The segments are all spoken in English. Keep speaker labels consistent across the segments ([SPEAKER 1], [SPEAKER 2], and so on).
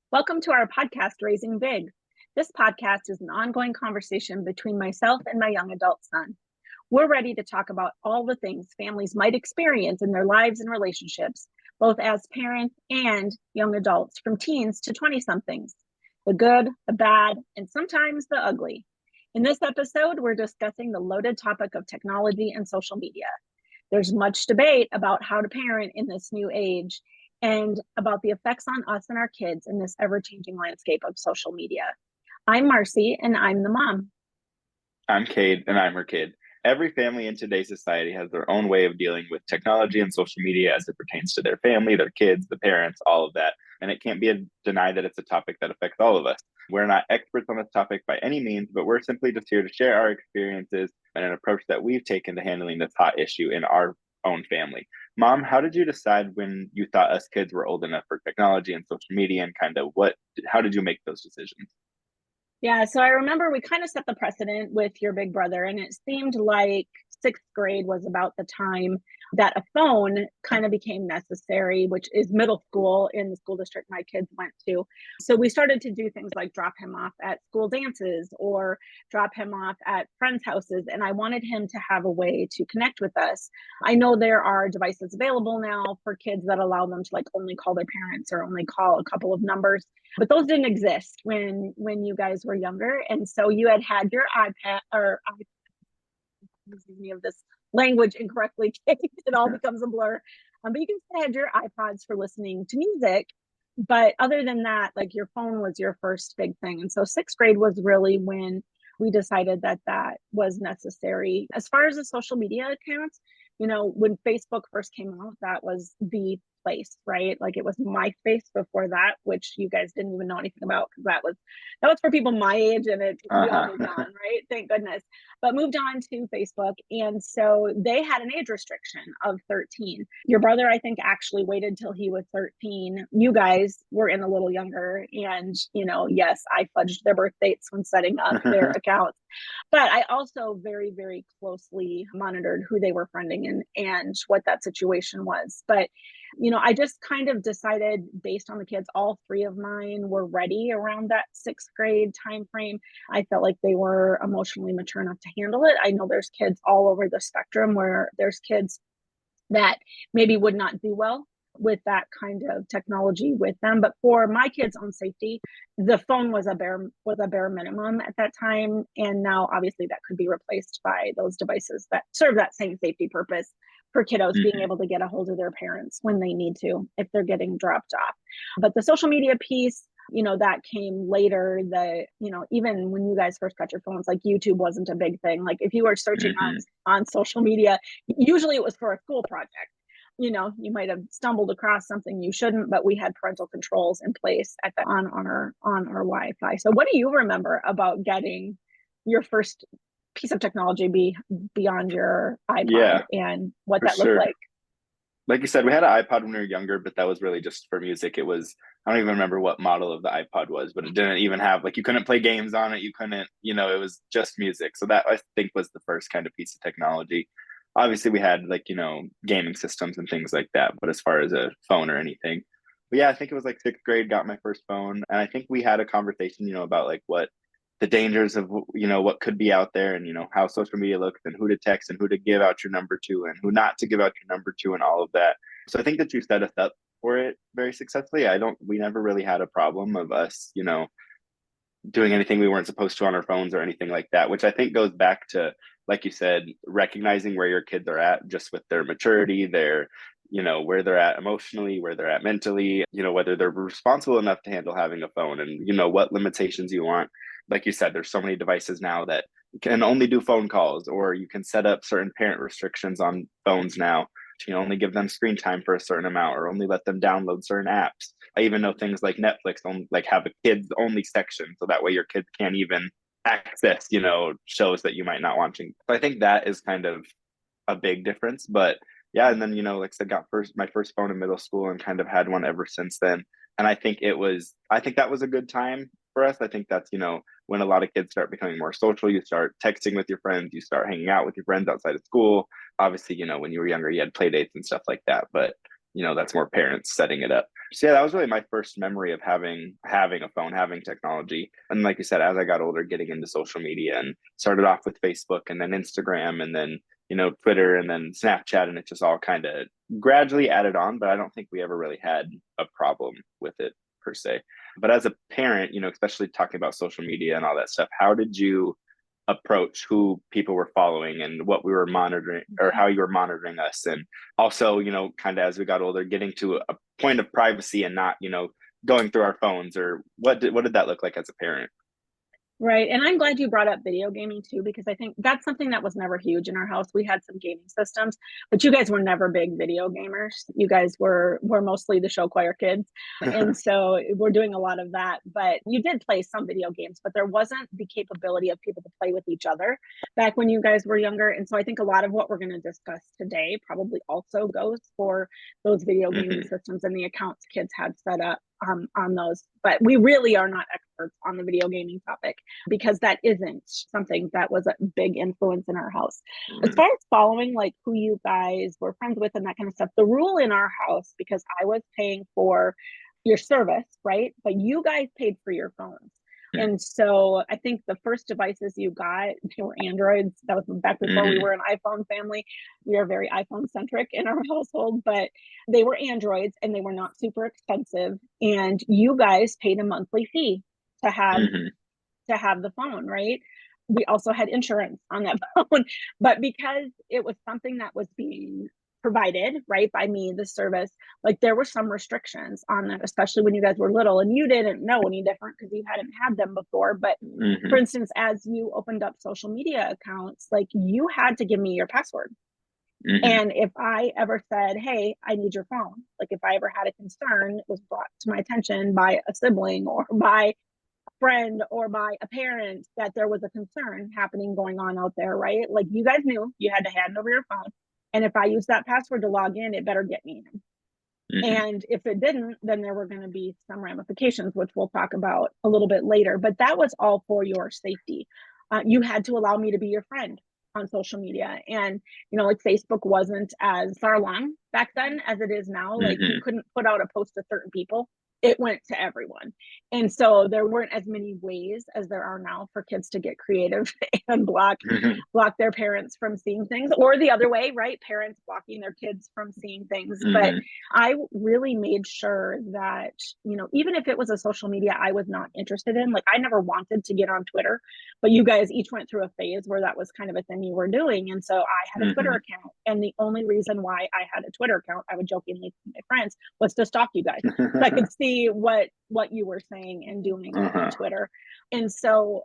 [SPEAKER 1] Welcome to our podcast, Raising Big. This podcast is an ongoing conversation between myself and my young adult son. We're ready to talk about all the things families might experience in their lives and relationships, both as parents and young adults, from teens to 20-somethings. The good, the bad, and sometimes the ugly. In this episode, we're discussing the loaded topic of technology and social media. There's much debate about how to parent in this new age and about the effects on us and our kids in this ever-changing landscape of social media. I'm Marcy, and I'm the mom.
[SPEAKER 2] I'm Cade, and I'm her kid. Every family in today's society has their own way of dealing with technology and social media as it pertains to their family, their kids, the parents, all of that. And it can't be denied that it's a topic that affects all of us. We're not experts on this topic by any means, but we're simply just here to share our experiences and an approach that we've taken to handling this hot issue in our own family. Mom, how did you decide when you thought us kids were old enough for technology and social media, and how did you make those decisions?
[SPEAKER 1] Yeah, so I remember we kind of set the precedent with your big brother, and it seemed like sixth grade was about the time that a phone kind of became necessary, which is middle school in the school district my kids went to. So we started to do things like drop him off at school dances or drop him off at friends' houses. And I wanted him to have a way to connect with us. I know there are devices available now for kids that allow them to like only call their parents or only call a couple of numbers, but those didn't exist when you guys were younger. And so you had your iPad or excuse me of this language incorrectly. It all becomes a blur. But you can still have your iPods for listening to music. But other than that, like your phone was your first big thing. And so sixth grade was really when we decided that that was necessary. As far as the social media accounts, when Facebook first came out, that was the place, right? Like it was MySpace before that, which you guys didn't even know anything about because that was for people my age, and we all moved on, right? Thank goodness. But moved on to Facebook, and so they had an age restriction of 13. Your brother, I think, actually waited till he was 13. You guys were in a little younger, and yes, I fudged their birth dates when setting up their accounts. But I also very, very closely monitored who they were friending and what that situation was. But I just kind of decided based on the kids, all three of mine were ready around that sixth grade time frame. I felt like they were emotionally mature enough to handle it. I know there's kids all over the spectrum where there's kids that maybe would not do well with that kind of technology with them. But for my kids' own safety, the phone was a bare minimum at that time. And now obviously that could be replaced by those devices that serve that same safety purpose for kiddos being able to get a hold of their parents when they need to, if they're getting dropped off. But the social media piece, that came later. Even when you guys first got your phones, like YouTube wasn't a big thing. Like if you were searching on social media, usually it was for a school project. You might have stumbled across something you shouldn't, but we had parental controls in place on our Wi-Fi. So what do you remember about getting your first piece of technology beyond your iPod
[SPEAKER 2] Yeah,
[SPEAKER 1] and what
[SPEAKER 2] for
[SPEAKER 1] that looked
[SPEAKER 2] sure.
[SPEAKER 1] like?
[SPEAKER 2] Like you said, we had an iPod when we were younger, but that was really just for music. I don't even remember what model of the iPod was, but it didn't even have, like, you couldn't play games on it. You couldn't, it was just music. So that I think was the first kind of piece of technology. Obviously, we had, like, gaming systems and things like that, but as far as a phone or anything. But yeah, I think it was like sixth grade, got my first phone. And I think we had a conversation, about like what the dangers of what could be out there, and how social media looks, and who to text and who to give out your number to and who not to give out your number to, and all of that. So I think that you set us up for it very successfully. We never really had a problem of us doing anything we weren't supposed to on our phones or anything like that, which I think goes back to, like you said, recognizing where your kids are at just with their maturity, their where they're at emotionally, where they're at mentally, whether they're responsible enough to handle having a phone, and what limitations you want. Like you said, there's so many devices now that can only do phone calls, or you can set up certain parent restrictions on phones now to only give them screen time for a certain amount, or only let them download certain apps. I even know things like Netflix only, like, have a kids only section, so that way your kids can't even access shows that you might not watching. So I think that is kind of a big difference. But yeah, and then like I said, got my first phone in middle school and kind of had one ever since then. And I think that was a good time for us. I think that's when a lot of kids start becoming more social. You start texting with your friends, you start hanging out with your friends outside of school. Obviously, when you were younger, you had play dates and stuff like that, but that's more parents setting it up. So yeah, that was really my first memory of having a phone, having technology. And like you said, as I got older, getting into social media and started off with Facebook and then Instagram and then, Twitter and then Snapchat, and it just all kind of gradually added on, but I don't think we ever really had a problem with it per se. But as a parent, especially talking about social media and all that stuff, how did you approach who people were following and what we were monitoring or how you were monitoring us? And also, kind of as we got older, getting to a point of privacy and not, going through our phones, or what did that look like as a parent?
[SPEAKER 1] Right. And I'm glad you brought up video gaming too, because I think that's something that was never huge in our house. We had some gaming systems, but you guys were never big video gamers. You guys were mostly the show choir kids. And so we're doing a lot of that. But you did play some video games, but there wasn't the capability of people to play with each other back when you guys were younger. And so I think a lot of what we're going to discuss today probably also goes for those video gaming systems and the accounts kids had set up on those. But we really are not experts on the video gaming topic, because that isn't something that was a big influence in our house. As far as following like who you guys were friends with and that kind of stuff, the rule in our house, because I was paying for your service, right? But you guys paid for your phones. And so I think the first devices you got, they were Androids. That was back before we were an iPhone family. We are very iPhone centric in our household, but they were Androids and they were not super expensive. And you guys paid a monthly fee to have the phone, right? We also had insurance on that phone, but because it was something that was being provided right by me, the service, like there were some restrictions on that, especially when you guys were little and you didn't know any different because you hadn't had them before. But for instance, as you opened up social media accounts, like you had to give me your password. And if I ever said, hey, I need your phone, like if I ever had a concern, it was brought to my attention by a sibling or by friend or by a parent that there was a concern happening going on out there, right? Like you guys knew you had to hand over your phone. And if I used that password to log in, it better get me in. And if it didn't, then there were going to be some ramifications, which we'll talk about a little bit later. But that was all for your safety. You had to allow me to be your friend on social media. And, like Facebook wasn't as far along back then as it is now. Like you couldn't put out a post to certain people. It went to everyone. And so there weren't as many ways as there are now for kids to get creative and block their parents from seeing things, or the other way, right? Parents blocking their kids from seeing things. But I really made sure that, even if it was a social media I was not interested in, like I never wanted to get on Twitter, but you guys each went through a phase where that was kind of a thing you were doing. And so I had a Twitter account. And the only reason why I had a Twitter account, I would jokingly to my friends, was to stalk you guys. So I could see what you were saying and doing on Twitter. And so,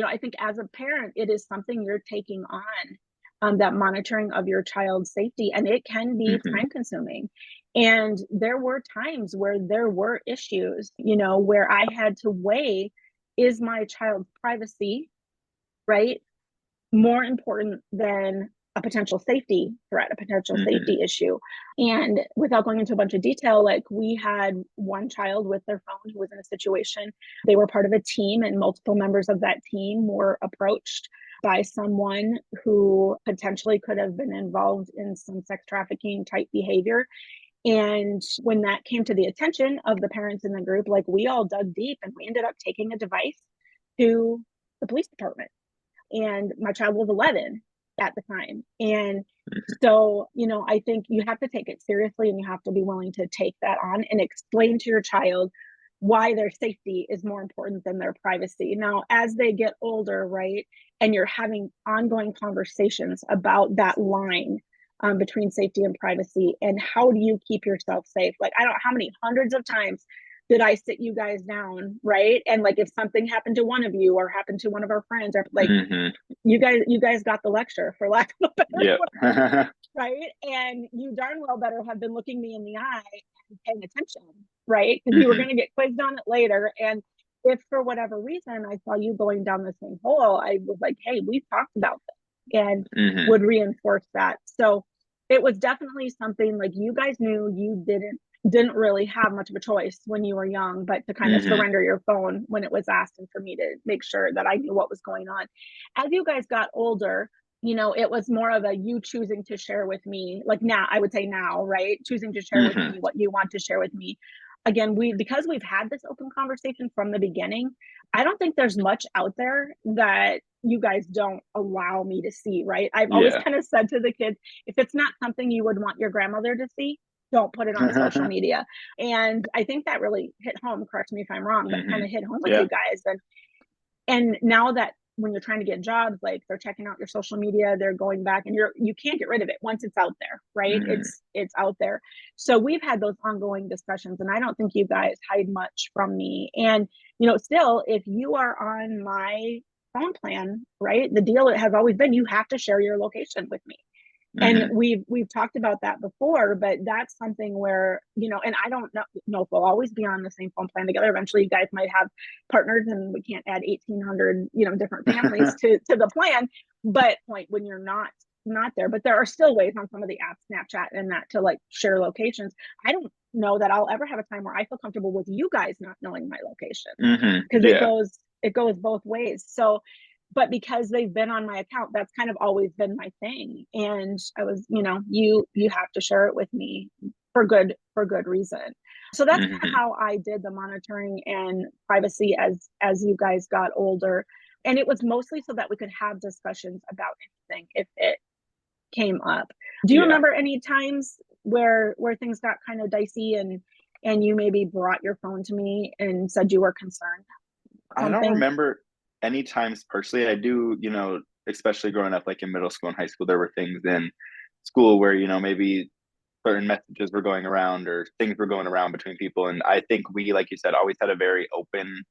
[SPEAKER 1] I think as a parent, it is something you're taking on, that monitoring of your child's safety, and it can be time consuming. And there were times where there were issues, where I had to weigh, is my child's privacy, right, more important than a potential safety threat, a potential safety issue. And without going into a bunch of detail, like we had one child with their phone who was in a situation, they were part of a team, and multiple members of that team were approached by someone who potentially could have been involved in some sex trafficking type behavior. And when that came to the attention of the parents in the group, like we all dug deep and we ended up taking a device to the police department. And my child was 11 at the time. And so, I think you have to take it seriously, and you have to be willing to take that on and explain to your child why their safety is more important than their privacy. Now, as they get older, right, and you're having ongoing conversations about that line between safety and privacy, and how do you keep yourself safe? Like, I don't know how many hundreds of times did I sit you guys down, right? And like if something happened to one of you or happened to one of our friends, or like you guys got the lecture, for lack of a better word, right? And you darn well better have been looking me in the eye and paying attention, right? Because you were going to get quizzed on it later. And if for whatever reason I saw you going down the same hole, I was like, hey, we've talked about this, and would reinforce that. So it was definitely something like you guys knew you didn't really have much of a choice when you were young, but to kind of surrender your phone when it was asked, and for me to make sure that I knew what was going on. As you guys got older, it was more of a you choosing to share with me, like now, I would say now, right? Choosing to share with me what you want to share with me. again, because we've had this open conversation from the beginning, I don't think there's much out there that you guys don't allow me to see, right? I've always
[SPEAKER 2] Yeah.
[SPEAKER 1] kind of said to the kids, if it's not something you would want your grandmother to see, don't put it on social media. And I think that really hit home, correct me if I'm wrong, but kind
[SPEAKER 2] Hmm.
[SPEAKER 1] of hit home with
[SPEAKER 2] Yeah.
[SPEAKER 1] you guys. And now that when you're trying to get jobs, like they're checking out your social media, they're going back, and you can't get rid of it once it's out there, right?
[SPEAKER 2] Hmm.
[SPEAKER 1] It's out there. So we've had those ongoing discussions, and I don't think you guys hide much from me. And still, if you are on my phone plan, right, the deal has always been you have to share your location with me. And
[SPEAKER 2] Hmm.
[SPEAKER 1] we've talked about that before, but that's something where, and I don't know if we'll always be on the same phone plan together. Eventually you guys might have partners and we can't add 1,800, different families to the plan. But point when you're not there, but there are still ways on some of the apps, Snapchat and that, to like share locations. I don't know that I'll ever have a time where I feel comfortable with you guys not knowing my location,
[SPEAKER 2] Hmm.
[SPEAKER 1] because it
[SPEAKER 2] Yeah.
[SPEAKER 1] goes both ways. So, but because they've been on my account, that's kind of always been my thing. And I was, you have to share it with me for good reason. So that's kind of
[SPEAKER 2] Hmm.
[SPEAKER 1] how I did the monitoring and privacy as you guys got older. And it was mostly so that we could have discussions about anything if it came up. Do you
[SPEAKER 2] Yeah.
[SPEAKER 1] remember any times where things got kind of dicey and you maybe brought your phone to me and said you were concerned?
[SPEAKER 2] I don't
[SPEAKER 1] Something?
[SPEAKER 2] remember any times personally. I do, especially growing up like in middle school and high school, there were things in school where, maybe certain messages were going around or things were going around between people. And I think we, like you said, always had a very open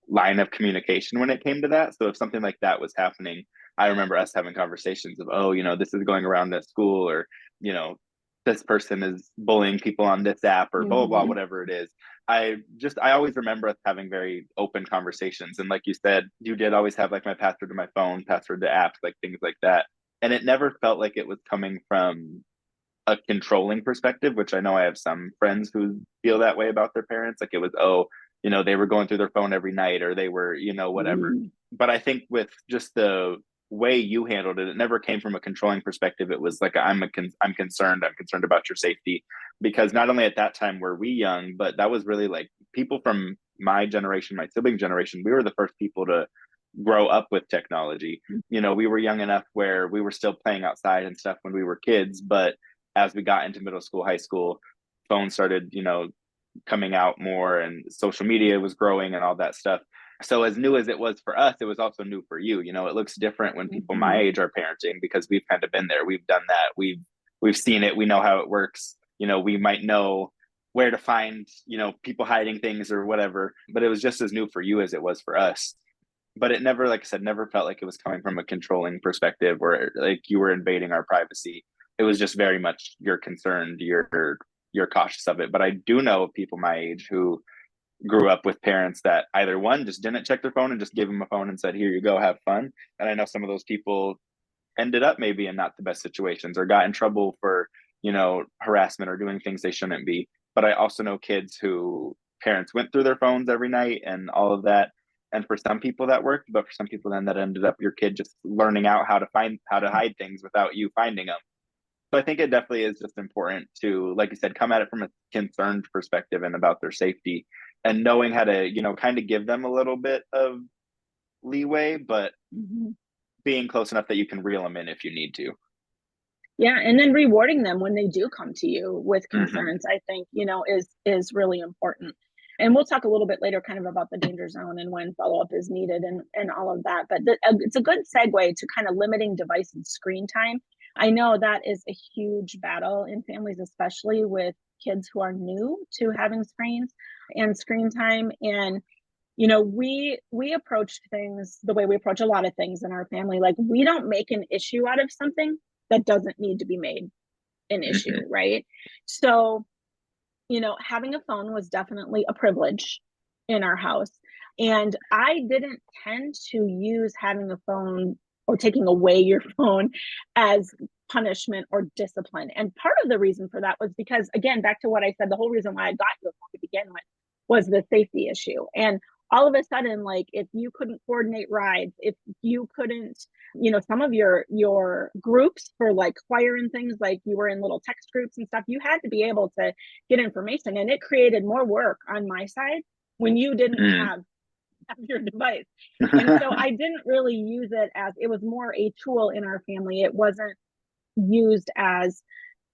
[SPEAKER 2] line of communication when it came to that. So if something like that was happening, I remember us having conversations of, oh, this is going around at school, or, you know, this person is bullying people on this app, or blah, blah, blah,
[SPEAKER 1] Mm-hmm.
[SPEAKER 2] whatever it is. I always remember us having very open conversations. And like you said, you did always have like my password to my phone, password to apps, like things like that. And it never felt like it was coming from a controlling perspective, which I know I have some friends who feel that way about their parents. Like it was, oh, they were going through their phone every night, or they were, whatever.
[SPEAKER 1] Mm-hmm.
[SPEAKER 2] But I think with just the way you handled it, it never came from a controlling perspective. It was like, I'm concerned. I'm concerned about your safety, because not only at that time were we young, but that was really like people from my generation, my sibling generation. We were the first people to grow up with technology. We were young enough where we were still playing outside and stuff when we were kids, but as we got into middle school, high school, phones started, coming out more, and social media was growing and all that stuff. So as new as it was for us, it was also new for you. It looks different when people my
[SPEAKER 1] Mm-hmm.
[SPEAKER 2] age are parenting, because we've kind of been there. We've done that. We've seen it. We know how it works. We might know where to find, people hiding things or whatever, but it was just as new for you as it was for us. But it never, like I said, never felt like it was coming from a controlling perspective where like you were invading our privacy. It was just very much you're concerned, you're cautious of it. But I do know of people my age who grew up with parents that either one just didn't check their phone and just gave them a phone and said, here you go, have fun. And I know some of those people ended up maybe in not the best situations or got in trouble for, harassment or doing things they shouldn't be. But I also know kids who parents went through their phones every night and all of that. And for some people that worked, but for some people then that ended up your kid just learning out how to hide things without you finding them. So I think it definitely is just important to, like you said, come at it from a concerned perspective and about their safety, and knowing how to, kind of give them a little bit of leeway, but
[SPEAKER 1] Mm-hmm.
[SPEAKER 2] being close enough that you can reel them in if you need to.
[SPEAKER 1] Yeah, and then rewarding them when they do come to you with
[SPEAKER 2] Hmm.
[SPEAKER 1] concerns, I think, is really important. And we'll talk a little bit later kind of about the danger zone and when follow-up is needed and all of that. But it's a good segue to kind of limiting device and screen time. I know that is a huge battle in families, especially with kids who are new to having screens and screen time. And we approach things the way we approach a lot of things in our family. Like, we don't make an issue out of something that doesn't need to be made an issue,
[SPEAKER 2] Hmm.
[SPEAKER 1] right? So, having a phone was definitely a privilege in our house. And I didn't tend to use having a phone or taking away your phone as punishment or discipline. And part of the reason for that was because, again, back to what I said, the whole reason why I got you a phone to begin with was the safety issue. And all of a sudden, like, if you couldn't coordinate rides, if you couldn't, some of your groups for like choir and things, like you were in little text groups and stuff, you had to be able to get information, and it created more work on my side when you didn't have your device. And so I didn't really use it as, it was more a tool in our family. It wasn't used as,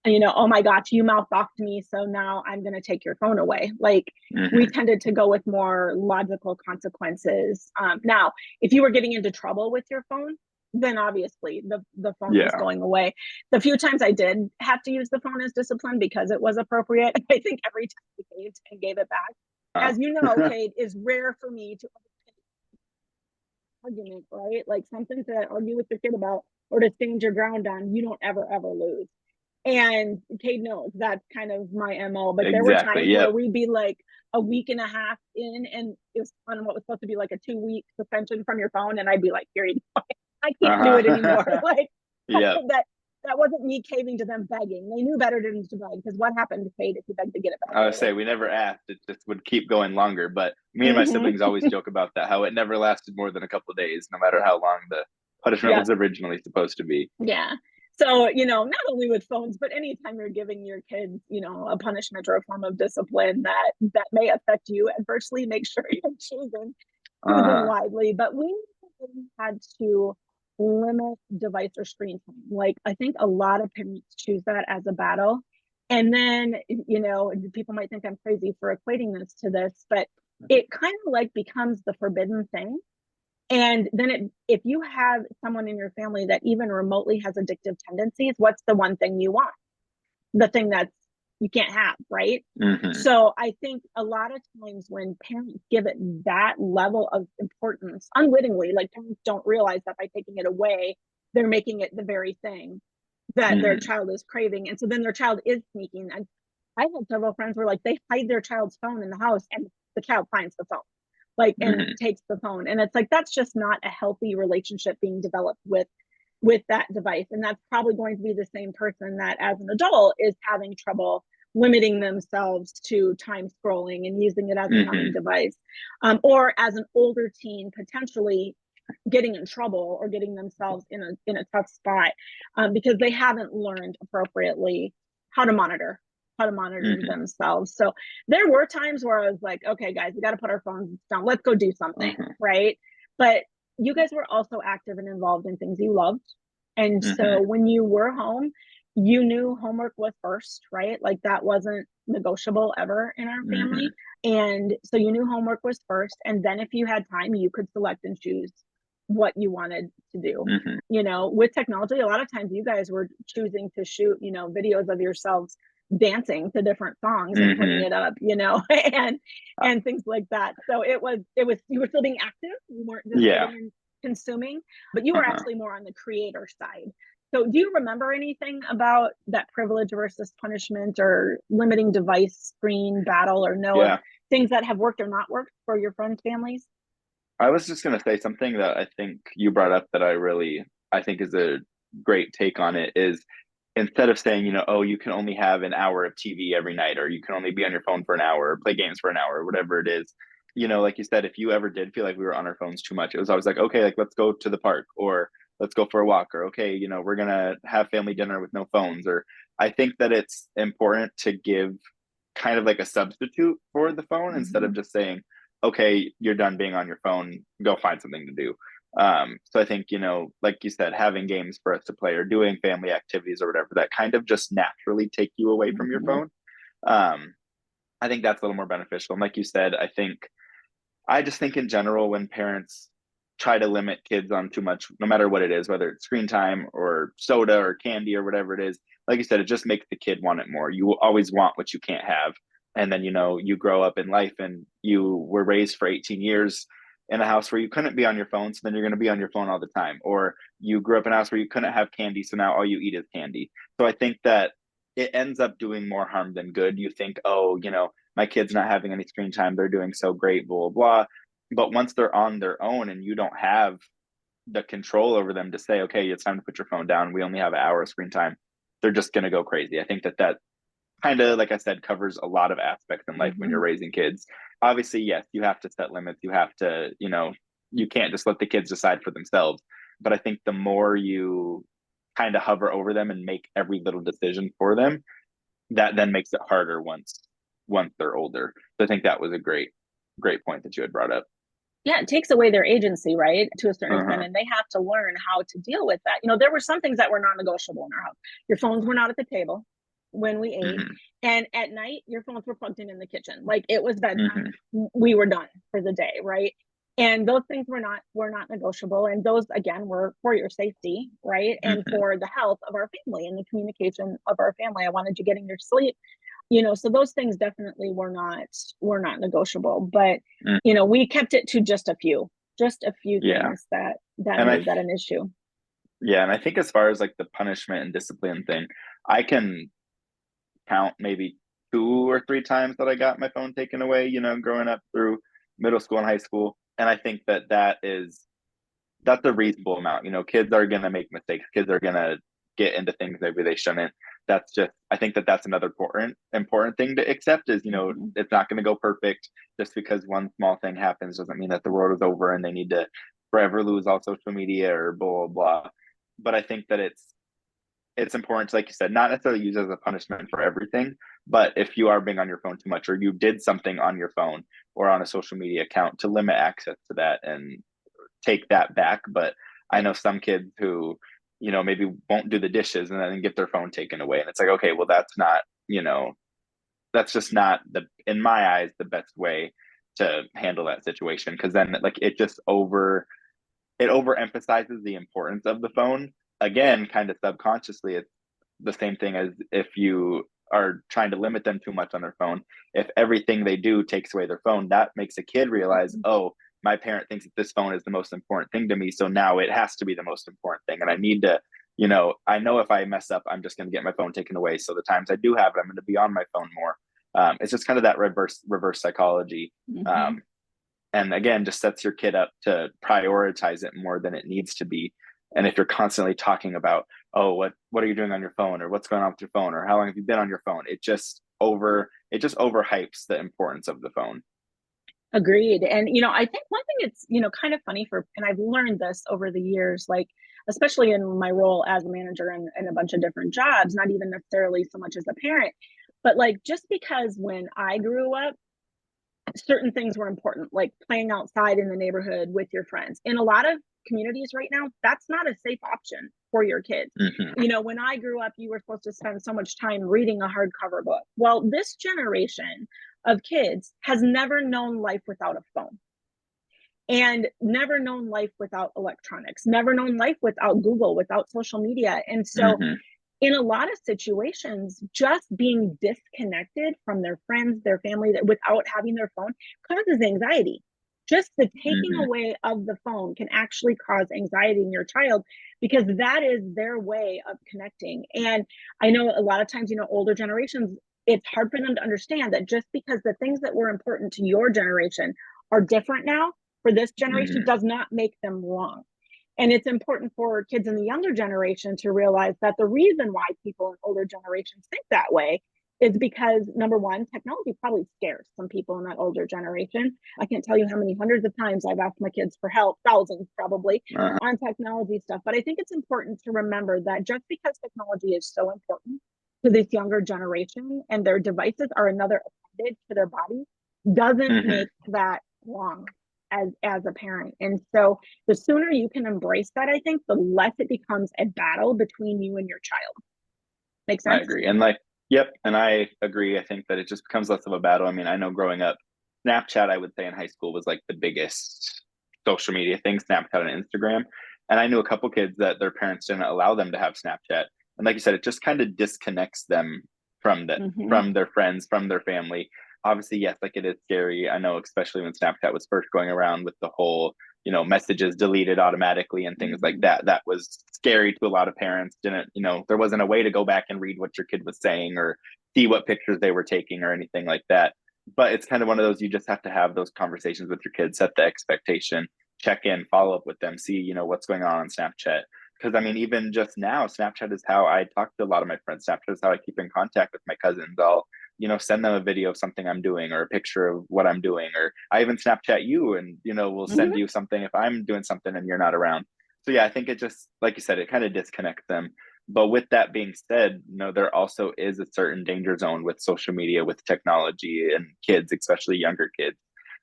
[SPEAKER 1] oh my gosh, you mouthed off to me, so now I'm going to take your phone away. Like we tended to go with more logical consequences. Now, if you were getting into trouble with your phone, then obviously the phone was going away. The few times I did have to use the phone as discipline because it was appropriate, I think every time we caved and gave it back. As you know, Kate, is rare for me to argument, right? Like something to argue with your kid about or to stand your ground on, you don't ever lose. And Kate knows that's kind of my MO. But there were times where we'd be like a week and a half in, and it was on what was supposed to be like a 2-week suspension from your phone, and I'd be like, here you go. I can't do it anymore. Like that wasn't me caving to them begging. They knew better than to beg, because what happened to Kate if you begged to get it back?
[SPEAKER 2] I would say we never asked. It just would keep going longer. But me and my siblings always joke about that, how it never lasted more than a couple of days, no matter how long the punishment was originally supposed to be.
[SPEAKER 1] Yeah. So, not only with phones, but anytime you're giving your kids, a punishment or a form of discipline that may affect you adversely, make sure you're choosing wisely. But we had to limit device or screen time. Like, I think a lot of parents choose that as a battle. And then, people might think I'm crazy for equating this to this, but it kind of like becomes the forbidden thing. And then if you have someone in your family that even remotely has addictive tendencies, what's the one thing you want? The thing that you can't have, right? So I think a lot of times when parents give it that level of importance, unwittingly, like parents don't realize that by taking it away, they're making it the very thing that their child is craving. And so then their child is sneaking. And I had several friends where like they hide their child's phone in the house and the child finds the phone. And takes the phone. And it's like, that's just not a healthy relationship being developed with that device. And that's probably going to be the same person that as an adult is having trouble limiting themselves to time scrolling and using it as a numbing device. Or as an older teen, potentially getting in trouble or getting themselves in a tough spot because they haven't learned appropriately how to monitor themselves. So there were times where I was like, okay, guys, we got to put our phones down. Let's go do something. Right. But you guys were also active and involved in things you loved. And so when you were home, you knew homework was first, right? Like that wasn't negotiable ever in our family. And so you knew homework was first. And then if you had time, you could select and choose what you wanted to do. With technology, a lot of times you guys were choosing to shoot, videos of yourselves dancing to different songs and putting it up, and things like that. So it was you were still being active. You weren't just consuming, but you were actually more on the creator side. So do you remember anything about that privilege versus punishment or limiting device screen battle or things that have worked or not worked for your friends' families?
[SPEAKER 2] I was just going to say something that I think you brought up that I think is a great take on it is, instead of saying, you can only have an hour of TV every night, or you can only be on your phone for an hour, or play games for an hour, or whatever it is, like you said, if you ever did feel like we were on our phones too much, it was always like, okay, like let's go to the park, or let's go for a walk, or okay, we're going to have family dinner with no phones. Or I think that it's important to give kind of like a substitute for the phone instead of just saying, okay, you're done being on your phone, go find something to do. So I think, like you said, having games for us to play or doing family activities or whatever, that kind of just naturally take you away from your phone. I think that's a little more beneficial. And like you said, I just think in general, when parents try to limit kids on too much, no matter what it is, whether it's screen time or soda or candy or whatever it is, like you said, it just makes the kid want it more. You will always want what you can't have. And then, you grow up in life and you were raised for 18 years in a house where you couldn't be on your phone, so then you're going to be on your phone all the time. Or you grew up in a house where you couldn't have candy, so now all you eat is candy. So I think that it ends up doing more harm than good. You think, oh, my kid's not having any screen time, they're doing so great, blah, blah, blah. But once they're on their own and you don't have the control over them to say, okay, it's time to put your phone down, we only have an hour of screen time, they're just going to go crazy. I think that kind of, like I said, covers a lot of aspects in life when you're raising kids. Obviously, yes, you have to set limits. You have to, you can't just let the kids decide for themselves. but I think the more you kind of hover over them and make every little decision for them, that then makes it harder once they're older. So I think that was a great point that you had brought up.
[SPEAKER 1] Yeah, it takes away their agency, right? To a certain extent,
[SPEAKER 2] Uh-huh.
[SPEAKER 1] and they have to learn how to deal with that. There were some things that were non-negotiable in our house. Your phones were not at the table when we ate,
[SPEAKER 2] Hmm.
[SPEAKER 1] and at night your phones were plugged in the kitchen. Like it was bedtime.
[SPEAKER 2] Hmm.
[SPEAKER 1] We were done for the day, right? And those things were not negotiable, and those again were for your safety, right? And
[SPEAKER 2] Hmm.
[SPEAKER 1] for the health of our family and the communication of our family. I wanted you getting your sleep, so those things definitely were not negotiable, but we kept it to just a few
[SPEAKER 2] Yeah.
[SPEAKER 1] things that
[SPEAKER 2] And I
[SPEAKER 1] made that an issue.
[SPEAKER 2] yeah, and I think as far as like the punishment and discipline thing, I can count maybe 2 or 3 times that I got my phone taken away, growing up through middle school and high school. And I think that's a reasonable amount. Kids are gonna make mistakes. Kids are gonna get into things maybe they shouldn't. That's just I think that's another important thing to accept is,
[SPEAKER 1] Mm-hmm.
[SPEAKER 2] it's not gonna go perfect. Just because one small thing happens doesn't mean that the world is over and they need to forever lose all social media or blah blah blah. But I think that it's important to, like you said, not necessarily use it as a punishment for everything, but if you are being on your phone too much or you did something on your phone or on a social media account, to limit access to that and take that back. But I know some kids who, maybe won't do the dishes and then get their phone taken away. And it's like, okay, well, that's just not in my eyes, the best way to handle that situation. Cause then like it overemphasizes the importance of the phone. Again, kind of subconsciously, it's the same thing as if you are trying to limit them too much on their phone. If everything they do takes away their phone, that makes a kid realize, oh, my parent thinks that this phone is the most important thing to me. So now it has to be the most important thing. And I need to, I know if I mess up, I'm just going to get my phone taken away. So the times I do have it, I'm going to be on my phone more. It's just kind of that reverse psychology.
[SPEAKER 1] Mm-hmm.
[SPEAKER 2] Um, and again just sets your kid up to prioritize it more than it needs to be. And if you're constantly talking about, oh, what are you doing on your phone, or what's going on with your phone, or how long have you been on your phone, it just overhypes the importance of the phone.
[SPEAKER 1] Agreed. And I think one thing it's kind of funny and I've learned this over the years, like especially in my role as a manager and a bunch of different jobs, not even necessarily so much as a parent, but like just because when I grew up, certain things were important, like playing outside in the neighborhood with your friends. In a lot of communities right now, that's not a safe option for your kids.
[SPEAKER 2] Hmm.
[SPEAKER 1] When I grew up, you were supposed to spend so much time reading a hardcover book. Well, this generation of kids has never known life without a phone and never known life without electronics, never known life without Google, without social media. And so
[SPEAKER 2] Hmm.
[SPEAKER 1] in a lot of situations, just being disconnected from their friends, their family, without having their phone causes anxiety. Just the taking
[SPEAKER 2] Hmm.
[SPEAKER 1] away of the phone can actually cause anxiety in your child because that is their way of connecting. And I know a lot of times, older generations, it's hard for them to understand that just because the things that were important to your generation are different now for this generation
[SPEAKER 2] Hmm.
[SPEAKER 1] does not make them wrong. And it's important for kids in the younger generation to realize that the reason why people in older generations think that way is because number one, technology probably scares some people in that older generation. I can't tell you how many hundreds of times I've asked my kids for help, thousands probably,
[SPEAKER 2] Uh,
[SPEAKER 1] on technology stuff. But I think it's important to remember that just because technology is so important to this younger generation and their devices are another appendage to their body doesn't
[SPEAKER 2] hmm.
[SPEAKER 1] make that wrong as a parent. And so the sooner you can embrace that, I think the less it becomes a battle between you and your child. Make
[SPEAKER 2] I
[SPEAKER 1] sense?
[SPEAKER 2] agree. And like, yep, and I agree. I think that it just becomes less of a battle. I mean, I know growing up, Snapchat, I would say in high school was like the biggest social media thing, Snapchat and Instagram. And I knew a couple kids that their parents didn't allow them to have Snapchat. And like you said, it just kind of disconnects them
[SPEAKER 1] Mm-hmm.
[SPEAKER 2] from their friends, from their family. Obviously, yes, like it is scary. I know, especially when Snapchat was first going around with the whole, messages deleted automatically and things like
[SPEAKER 1] Mm-hmm.
[SPEAKER 2] that. That was scary to a lot of parents. Didn't, there wasn't a way to go back and read what your kid was saying or see what pictures they were taking or anything like that. But it's kind of one of those, you just have to have those conversations with your kids, set the expectation, check in, follow up with them, see, what's going on Snapchat. Because I mean, even just now, Snapchat is how I talk to a lot of my friends. Snapchat is how I keep in contact with my cousins. I'll, send them a video of something I'm doing or a picture of what I'm doing. Or I even Snapchat you and, we'll send
[SPEAKER 1] Mm-hmm.
[SPEAKER 2] you something if I'm doing something and you're not around. So yeah, I think it just, like you said, it kind of disconnects them. But with that being said, there also is a certain danger zone with social media, with technology and kids, especially younger kids.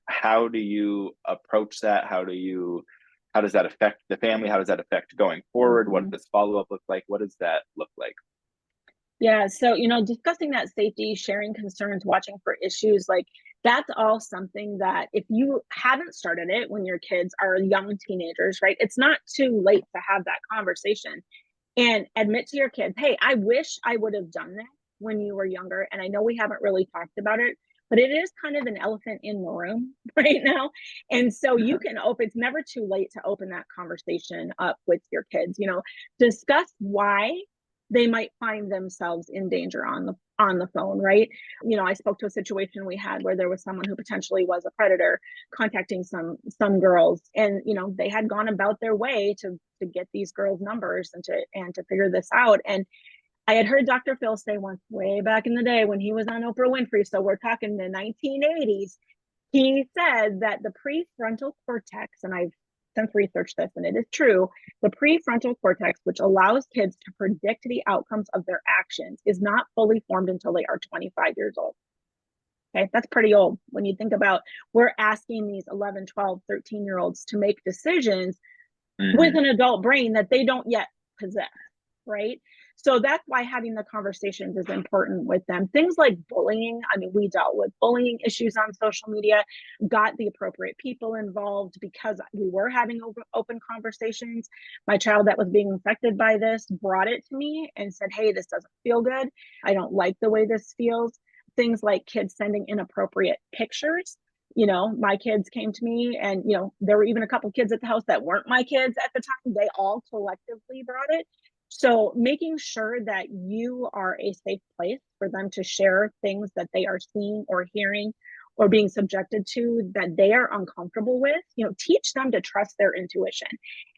[SPEAKER 2] How do you approach that? How does that affect the family? How does that affect going forward? What
[SPEAKER 1] Mhm.
[SPEAKER 2] does follow up look like? What does that look like?
[SPEAKER 1] Yeah, so, discussing that safety, sharing concerns, watching for issues, like that's all something that if you haven't started it when your kids are young teenagers, right? It's not too late to have that conversation and admit to your kids, hey, I wish I would have done that when you were younger. And I know we haven't really talked about it, but it is kind of an elephant in the room right now. And so you
[SPEAKER 2] Mhm.
[SPEAKER 1] can open, it's never too late to open that conversation up with your kids, discuss why they might find themselves in danger on the phone, right? I spoke to a situation we had where there was someone who potentially was a predator contacting some girls, and they had gone about their way to get these girls numbers and to figure this out. And I had heard Dr. Phil say once way back in the day when he was on Oprah Winfrey, so we're talking the 1980s, he said that the prefrontal cortex, and I've since researched this and it is true, the prefrontal cortex, which allows kids to predict the outcomes of their actions, is not fully formed until they are 25 years old. Okay, that's pretty old when you think about we're asking these 11, 12, 13-year olds to make decisions with
[SPEAKER 2] Mhm.
[SPEAKER 1] an adult brain that they don't yet possess, right? So that's why having the conversations is important with them. Things like bullying, I mean, we dealt with bullying issues on social media, got the appropriate people involved because we were having open conversations. My child that was being affected by this brought it to me and said, hey, this doesn't feel good. I don't like the way this feels. Things like kids sending inappropriate pictures. My kids came to me, and there were even a couple kids at the house that weren't my kids at the time. They all collectively brought it. So making sure that you are a safe place for them to share things that they are seeing or hearing or being subjected to that they are uncomfortable with, teach them to trust their intuition,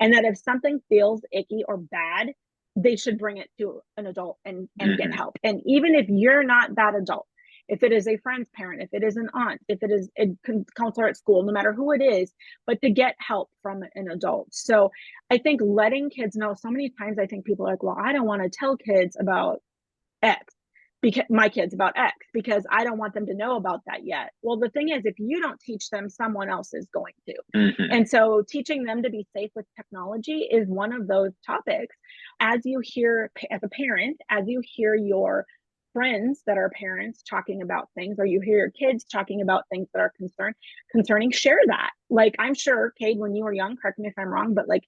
[SPEAKER 1] and that if something feels icky or bad, they should bring it to an adult and get
[SPEAKER 2] Mhm.
[SPEAKER 1] help. And even if you're not that adult, if it is a friend's parent, if it is an aunt, if it is a counselor at school, no matter who it is, but to get help from an adult. So I think letting kids know, so many times I think people are like, well, I don't want to tell kids about X, because my kids about X, because I don't want them to know about that yet. Well, the thing is, if you don't teach them, someone else is going to.
[SPEAKER 2] Mhm.
[SPEAKER 1] And so teaching them to be safe with technology is one of those topics. As you hear, as a parent, as you hear your friends that are parents talking about things, or you hear your kids talking about things that are concerning, share that. Like, I'm sure, Cade, when you were young, correct me if I'm wrong, but like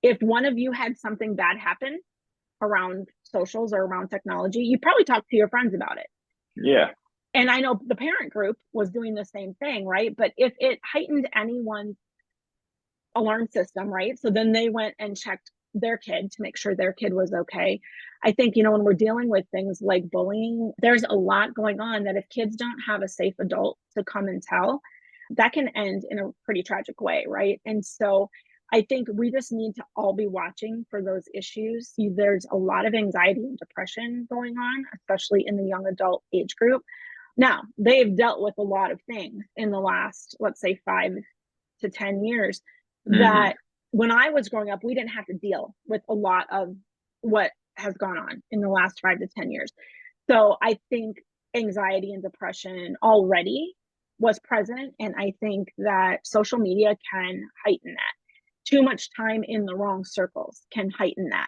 [SPEAKER 1] if one of you had something bad happen around socials or around technology, you probably talk to your friends about it.
[SPEAKER 2] Yeah.
[SPEAKER 1] And I know the parent group was doing the same thing, right? But if it heightened anyone's alarm system, right? So then they went and checked their kid to make sure their kid was okay. I think, when we're dealing with things like bullying, there's a lot going on that if kids don't have a safe adult to come and tell, that can end in a pretty tragic way, right? And so I think we just need to all be watching for those issues. There's a lot of anxiety and depression going on, especially in the young adult age group. Now, they've dealt with a lot of things in the last, let's say, 5 to 10 years,
[SPEAKER 2] Mhm.
[SPEAKER 1] that when I was growing up, we didn't have to deal with a lot of what has gone on in the last 5 to 10 years. So I think anxiety and depression already was present. And I think that social media can heighten that. Too much time in the wrong circles can heighten that.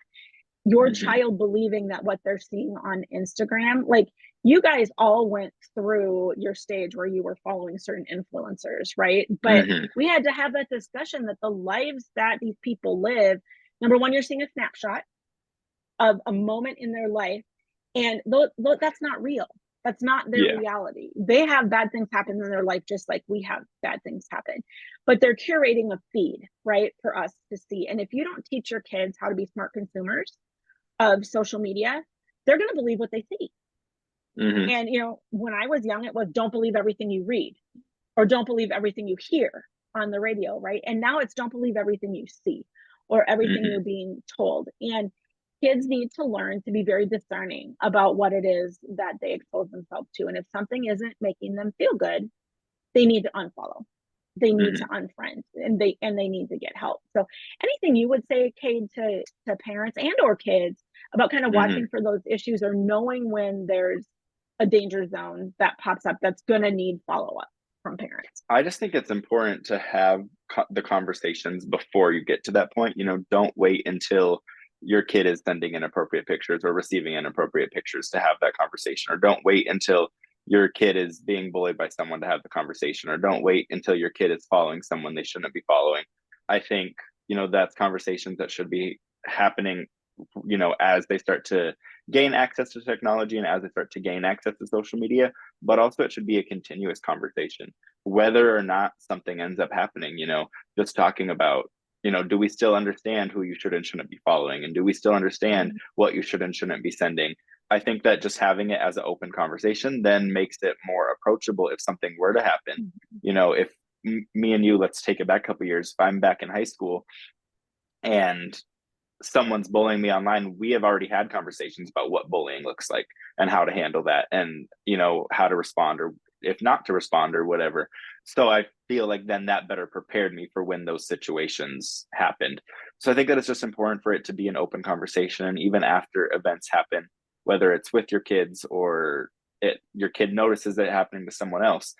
[SPEAKER 1] Your
[SPEAKER 2] Mhm.
[SPEAKER 1] child believing that what they're seeing on Instagram, like you guys all went through your stage where you were following certain influencers, right? But
[SPEAKER 2] Mhm.
[SPEAKER 1] we had to have that discussion that the lives that these people live, number one, you're seeing a snapshot of a moment in their life, and that's not real. That's not their
[SPEAKER 2] Yeah.
[SPEAKER 1] reality. They have bad things happen in their life just like we have bad things happen. But they're curating a feed, right, for us to see. And if you don't teach your kids how to be smart consumers of social media, they're going to believe what they see.
[SPEAKER 2] Mhm.
[SPEAKER 1] And, when I was young, it was don't believe everything you read or don't believe everything you hear on the radio, right? And now it's don't believe everything you see or everything
[SPEAKER 2] Mhm.
[SPEAKER 1] you're being told. And kids need to learn to be very discerning about what it is that they expose themselves to. And if something isn't making them feel good, they need to unfollow. they need to
[SPEAKER 2] Mhm.
[SPEAKER 1] unfriend, and they need to get help. So anything you would say, Cade, to parents and or kids about kind of
[SPEAKER 2] Mhm.
[SPEAKER 1] watching for those issues or knowing when there's a danger zone that pops up that's going to need follow up from parents?
[SPEAKER 2] I just think it's important to have the conversations before you get to that point. Don't wait until your kid is sending inappropriate pictures or receiving inappropriate pictures to have that conversation, or don't wait until your kid is being bullied by someone to have the conversation, or don't wait until your kid is following someone they shouldn't be following. I think, that's conversations that should be happening, as they start to gain access to technology and as they start to gain access to social media, but also it should be a continuous conversation whether or not something ends up happening, just talking about, do we still understand who you should and shouldn't be following? And do we still understand
[SPEAKER 1] Mhm.
[SPEAKER 2] what you should and shouldn't be sending? I think that just having it as an open conversation then makes it more approachable if something were to happen. If me and you, let's take it back a couple years, if I'm back in high school and someone's bullying me online, we have already had conversations about what bullying looks like and how to handle that and, how to respond or if not to respond or whatever. So I feel like then that better prepared me for when those situations happened. So I think that it's just important for it to be an open conversation. And even after events happen, whether it's with your kids or your kid notices it happening to someone else,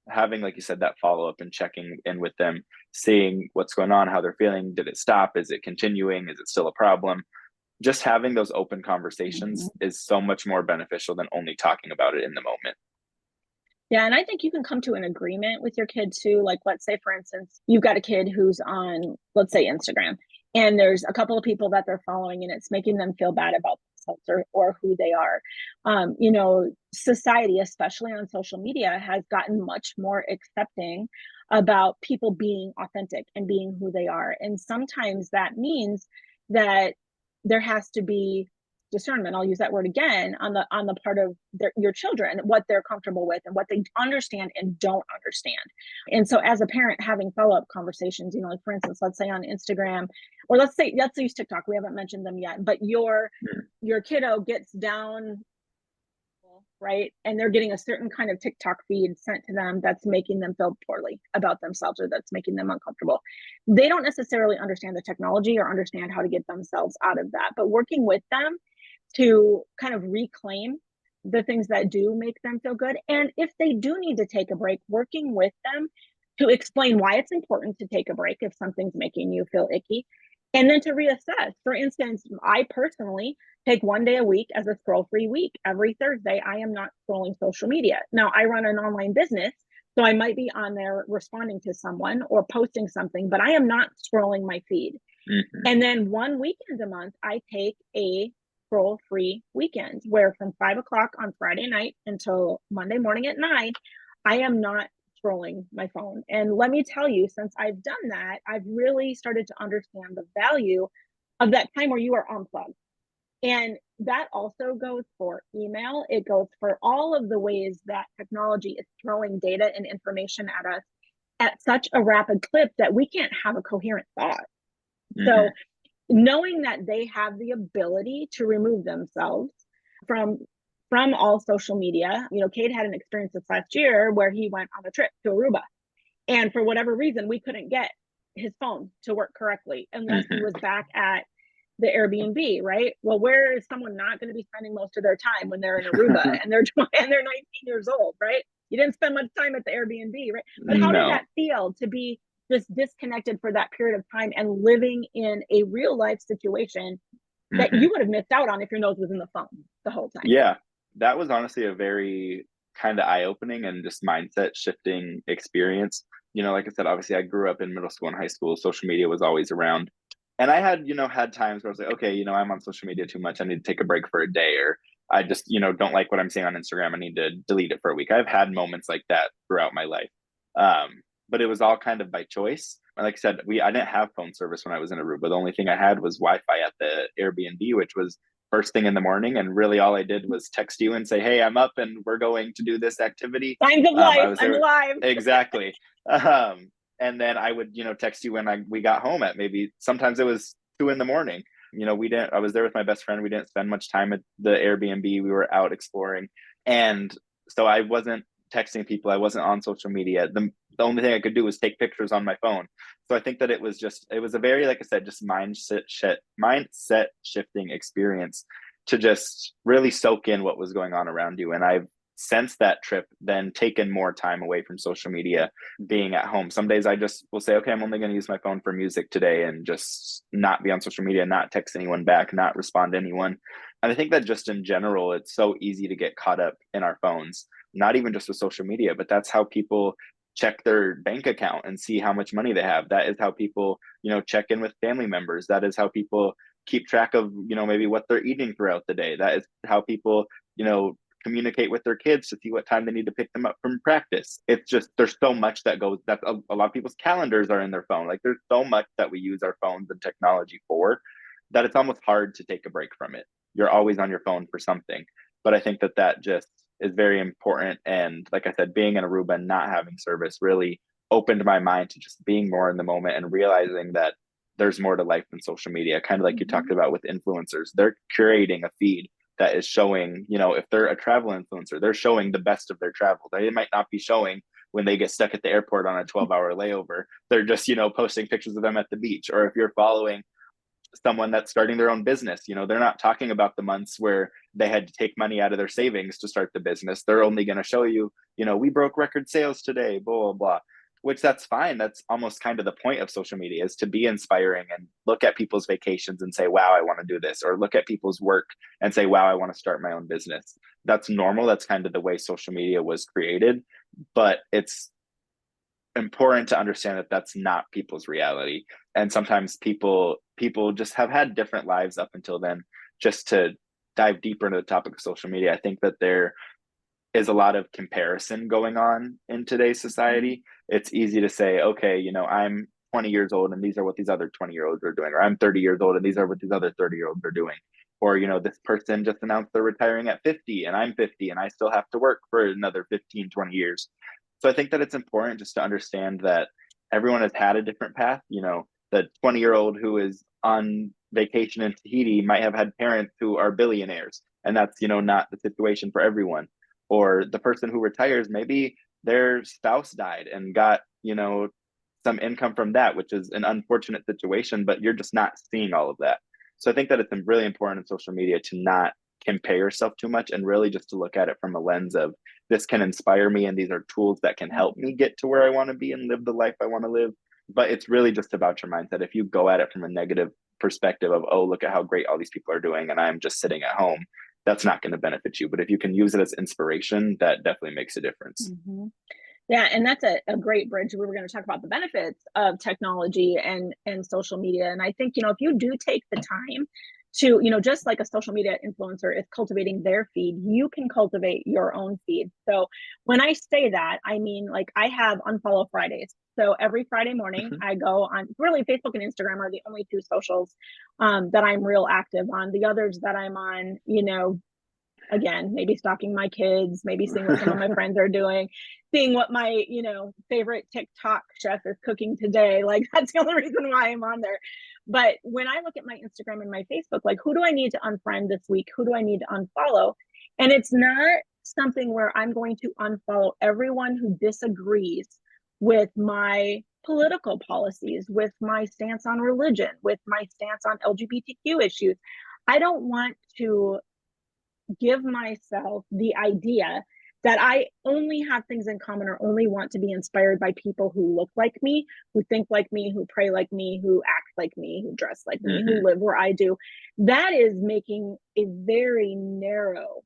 [SPEAKER 2] having, like you said, that follow up and checking in with them, seeing what's going on, how they're feeling. Did it stop? Is it continuing? Is it still a problem? Just having those open
[SPEAKER 1] Mhm.
[SPEAKER 2] conversations is so much more beneficial than only talking about it in the moment.
[SPEAKER 1] Yeah, and I think you can come to an agreement with your kid too. Like, let's say, for instance, you've got a kid who's on, let's say, Instagram, and there's a couple of people that they're following, and it's making them feel bad about themselves or who they are. Society, especially on social media, has gotten much more accepting about people being authentic and being who they are. And sometimes that means that there has to be discernment, I'll use that word again, on the part of your children, what they're comfortable with and what they understand and don't understand. And so as a parent, having follow-up conversations, like for instance, let's say on Instagram, or let's use TikTok, we haven't mentioned them yet, but your kiddo gets down, right, and they're getting a certain kind of TikTok feed sent to them that's making them feel poorly about themselves or that's making them uncomfortable. They don't necessarily understand the technology or understand how to get themselves out of that, but working with them to kind of reclaim the things that do make them feel good. And if they do need to take a break, working with them to explain why it's important to take a break if something's making you feel icky, and then to reassess. For instance, I personally take one day a week as a scroll free week. Every Thursday, I am not scrolling social media. Now, I run an online business, so I might be on there responding to someone or posting something, but I am not scrolling my feed.
[SPEAKER 2] Mhm.
[SPEAKER 1] And then one weekend a month, I take a scroll free weekend where from 5 o'clock on Friday night until Monday morning at 9, I am not scrolling my phone. And let me tell you, since I've done that, I've really started to understand the value of that time where you are unplugged. And that also goes for email. It goes for all of the ways that technology is throwing data and information at us at such a rapid clip that we can't have a coherent thought. So
[SPEAKER 2] Mhm.
[SPEAKER 1] knowing that they have the ability to remove themselves from all social media. Cade had an experience this last year where he went on a trip to Aruba, and for whatever reason, we couldn't get his phone to work correctly unless he
[SPEAKER 2] Mhm.
[SPEAKER 1] was back at the Airbnb, right? Well, where is someone not going to be spending most of their time when they're in Aruba and they're and they're 19 years old, right? You didn't spend much time at the Airbnb, right? But how did
[SPEAKER 2] No.
[SPEAKER 1] that feel to be just disconnected for that period of time and living in a real life situation that
[SPEAKER 2] Mhm.
[SPEAKER 1] you would have missed out on if your nose was in the phone the whole time?
[SPEAKER 2] Yeah, that was honestly a very kind of eye-opening and just mindset shifting experience. Like I said, obviously I grew up in middle school and high school. Social media was always around. And I had, had times where I was like, okay, I'm on social media too much. I need to take a break for a day, or I just, don't like what I'm seeing on Instagram. I need to delete it for a week. I've had moments like that throughout my life. But it was all kind of by choice. And like I said, I didn't have phone service when I was in Aruba. The only thing I had was Wi-Fi at the Airbnb, which was first thing in the morning. And really all I did was text you and say, hey, I'm up and we're going to do this activity.
[SPEAKER 1] Signs of
[SPEAKER 2] I
[SPEAKER 1] life.
[SPEAKER 2] was
[SPEAKER 1] I'm
[SPEAKER 2] there.
[SPEAKER 1] alive.
[SPEAKER 2] Exactly. And then I would, text you when we got home at maybe sometimes it was 2 in the morning. I was there with my best friend. We didn't spend much time at the Airbnb. We were out exploring. And so I wasn't texting people. I wasn't on social media. the only thing I could do was take pictures on my phone. So I think that it was a very, like I said, just mindset shifting experience to just really soak in what was going on around you. And I've since that trip then taken more time away from social media, being at home. Some days I just will say, okay, I'm only going to use my phone for music today and just not be on social media, not text anyone back, not respond to anyone. And I think that just in general, it's so easy to get caught up in our phones, not even just with social media, but that's how people check their bank account and see how much money they have. That is how people, check in with family members. That is how people keep track of, maybe what they're eating throughout the day. That is how people, communicate with their kids to see what time they need to pick them up from practice. It's just, there's so much that goes, that a lot of people's calendars are in their phone. Like there's so much that we use our phones and technology for, that it's almost hard to take a break from it. You're always on your phone for something. But I think that that just is very important. And like I said, being in Aruba and not having service really opened my mind to just being more in the moment and realizing that there's more to life than social media. Kind of like you talked about with influencers, they're curating a feed that is showing, if they're a travel influencer, they're showing the best of their travel. They might not be showing when they get stuck at the airport on a 12-hour layover. They're just, posting pictures of them at the beach. Or if you're following someone that's starting their own business, they're not talking about the months where they had to take money out of their savings to start the business. They're only going to show you, we broke record sales today, blah, blah, blah. Which that's fine. That's almost kind of the point of social media, is to be inspiring and look at people's vacations and say, wow, I want to do this, or look at people's work and say, wow, I want to start my own business. That's normal. That's kind of the way social media was created, but it's important to understand that that's not people's reality. And sometimes people just have had different lives up until then. Just to dive deeper into the topic of social media, I think that there is a lot of comparison going on in today's society. It's easy to say, okay, I'm 20 years old and these are what these other 20-year-olds are doing, or I'm 30 years old and these are what these other 30-year-olds are doing. Or, this person just announced they're retiring at 50 and I'm 50 and I still have to work for another 15, 20 years. So I think that it's important just to understand that everyone has had a different path. The 20-year-old who is on vacation in Tahiti might have had parents who are billionaires, and that's, not the situation for everyone. Or the person who retires, maybe their spouse died and got, some income from that, which is an unfortunate situation, but you're just not seeing all of that. So I think that it's really important in social media to not compare yourself too much, and really just to look at it from a lens of, this can inspire me and these are tools that can help me get to where I want to be and live the life I want to live. But it's really just about your mindset. If you go at it from a negative perspective of, oh, look at how great all these people are doing and I'm just sitting at home, that's not going to benefit you. But if you can use it as inspiration, that definitely makes a difference.
[SPEAKER 1] Mm-hmm. Yeah, and that's a great bridge. We were going to talk about the benefits of technology and social media. And I think, if you do take the time to, just like a social media influencer is cultivating their feed, you can cultivate your own feed. So when I say that, I mean, like, I have Unfollow Fridays. So every Friday morning, I go on, really, Facebook and Instagram are the only two socials that I'm real active on. The others that I'm on, again, maybe stalking my kids, maybe seeing what some of my friends are doing, seeing what my, favorite TikTok chef is cooking today. Like, that's the only reason why I'm on there. But when I look at my Instagram and my Facebook, like, who do I need to unfriend this week? Who do I need to unfollow? And it's not something where I'm going to unfollow everyone who disagrees with my political policies, with my stance on religion, with my stance on LGBTQ issues. I don't want to give myself the idea that I only have things in common or only want to be inspired by people who look like me, who think like me, who pray like me, who act like me, who dress like me, who live where I do. That is making a very narrow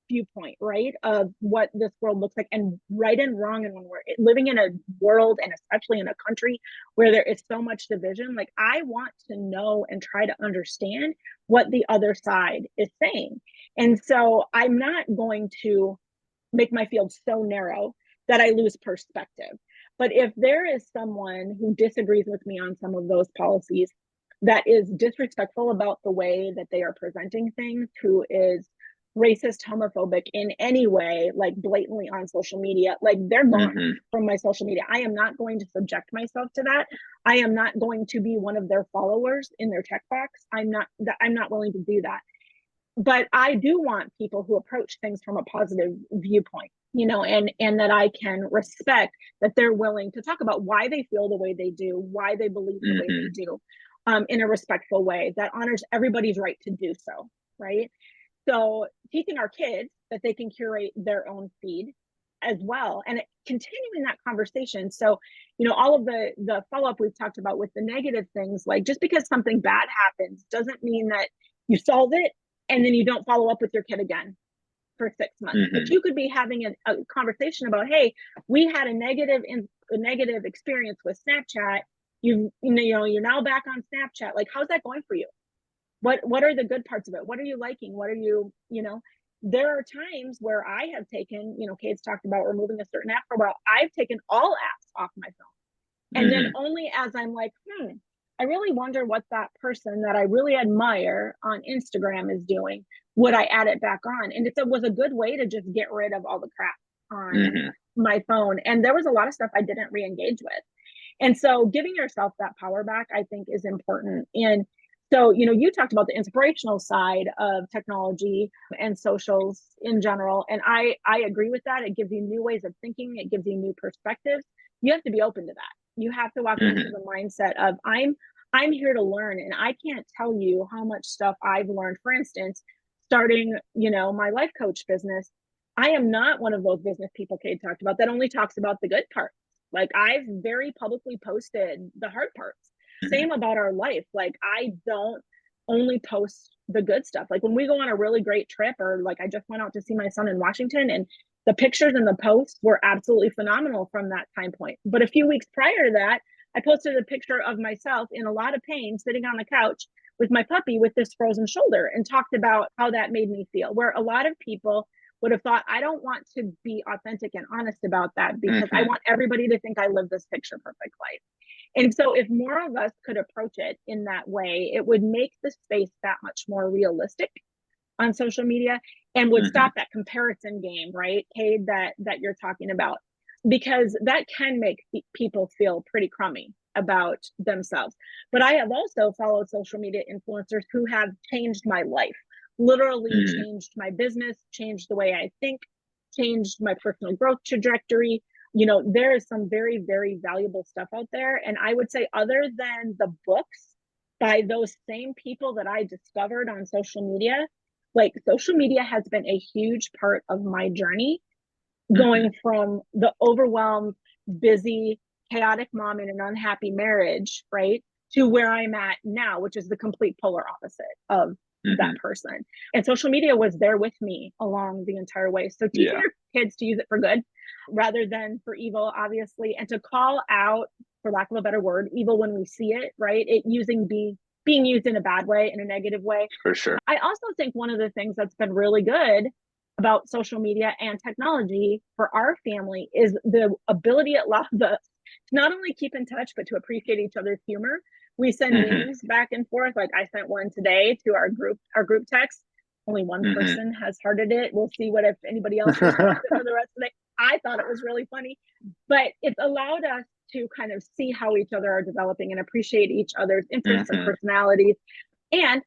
[SPEAKER 1] viewpoint, right, of what this world looks like, and right and wrong. And when we're living in a world, and especially in a country where there is so much division, like, I want to know and try to understand what the other side is saying. And so I'm not going to make my field so narrow that I lose perspective. But if there is someone who disagrees with me on some of those policies, that is disrespectful about the way that they are presenting things, who is racist, homophobic in any way, like blatantly on social media, like, they're gone from my social media. I am not going to subject myself to that. I am not going to be one of their followers in their tech box. I'm not willing to do that. but I do want people who approach things from a positive viewpoint, you know, and that I can respect that they're willing to talk about why they feel the way they do, why they believe the way they
[SPEAKER 2] Hmm.
[SPEAKER 1] do, in a respectful way that honors everybody's right to do so, right? So teaching our kids that they can curate their own feed as well, and continuing that conversation. So, you know, all of the follow up we've talked about with the negative things, like just because something bad happens doesn't mean that you solve it and then you don't follow up with your kid again for 6 months. But
[SPEAKER 2] Hmm.
[SPEAKER 1] you could be having a conversation about, hey, we had a negative experience with Snapchat. You know, you're now back on Snapchat. Like, how's that going for you? What are the good parts of it? What are you liking? What are you, you know, there are times where I have taken, you know, Kate's talked about removing a certain app for a while. I've taken all apps off my phone. And then
[SPEAKER 2] Hmm.
[SPEAKER 1] only as I'm like, I really wonder what that person that I really admire on Instagram is doing, would I add it back on? And it was a good way to just get rid of all the crap on
[SPEAKER 2] Hmm.
[SPEAKER 1] my phone. And there was a lot of stuff I didn't re-engage with. And so giving yourself that power back, I think, is important. And so, you know, you talked about the inspirational side of technology and socials in general. And I agree with that. It gives you new ways of thinking, it gives you new perspectives. You have to be open to that. You have to walk into
[SPEAKER 2] Hmm.
[SPEAKER 1] the mindset of I'm here to learn, and I can't tell you how much stuff I've learned. For instance, starting, you know, my life coach business, I am not one of those business people Kate talked about that only talks about the good part. Like, I've very publicly posted the hard parts.
[SPEAKER 2] Hmm.
[SPEAKER 1] Same about our life. Like, I don't only post the good stuff. Like, when we go on a really great trip, or like I just went out to see my son in Washington, and the pictures and the posts were absolutely phenomenal from that time point. But a few weeks prior to that, I posted a picture of myself in a lot of pain sitting on the couch with my puppy with this frozen shoulder, and talked about how that made me feel. Where a lot of people would have thought, I don't want to be authentic and honest about that because I
[SPEAKER 2] Hmm.
[SPEAKER 1] want everybody to think I live this picture perfect life. And so, if more of us could approach it in that way, it would make the space that much more realistic on social media, and would
[SPEAKER 2] Hmm.
[SPEAKER 1] stop that comparison game, right, Cade, that you're talking about, because that can make people feel pretty crummy about themselves. But I have also followed social media influencers who have changed my life, literally
[SPEAKER 2] Hmm.
[SPEAKER 1] changed my business, changed the way I think, changed my personal growth trajectory. You know, there is some very, very valuable stuff out there. And I would say, other than the books by those same people that I discovered on social media, like, social media has been a huge part of my journey,
[SPEAKER 2] Hmm.
[SPEAKER 1] going from the overwhelmed, busy, chaotic mom in an unhappy marriage, right, to where I'm at now, which is the complete polar opposite of that
[SPEAKER 2] Hmm.
[SPEAKER 1] person. And social media was there with me along the entire way. So teaching
[SPEAKER 2] Yeah,
[SPEAKER 1] your kids to use it for good rather than for evil, obviously, and to call out, for lack of a better word, evil when we see it, right? It using being used in a bad way, in a negative way.
[SPEAKER 2] for sure.
[SPEAKER 1] I also think one of the things that's been really good about social media and technology for our family is the ability it allows us to not only keep in touch, but to appreciate each other's humor. We send
[SPEAKER 2] Hmm.
[SPEAKER 1] memes back and forth. Like, I sent one today to our group text. Only one
[SPEAKER 2] Hmm.
[SPEAKER 1] person has hearted it. We'll see what if anybody else responds to it for the rest of the day. I thought it was really funny, but it's allowed us to kind of see how each other are developing and appreciate each other's interests and
[SPEAKER 2] Hmm.
[SPEAKER 1] personalities. And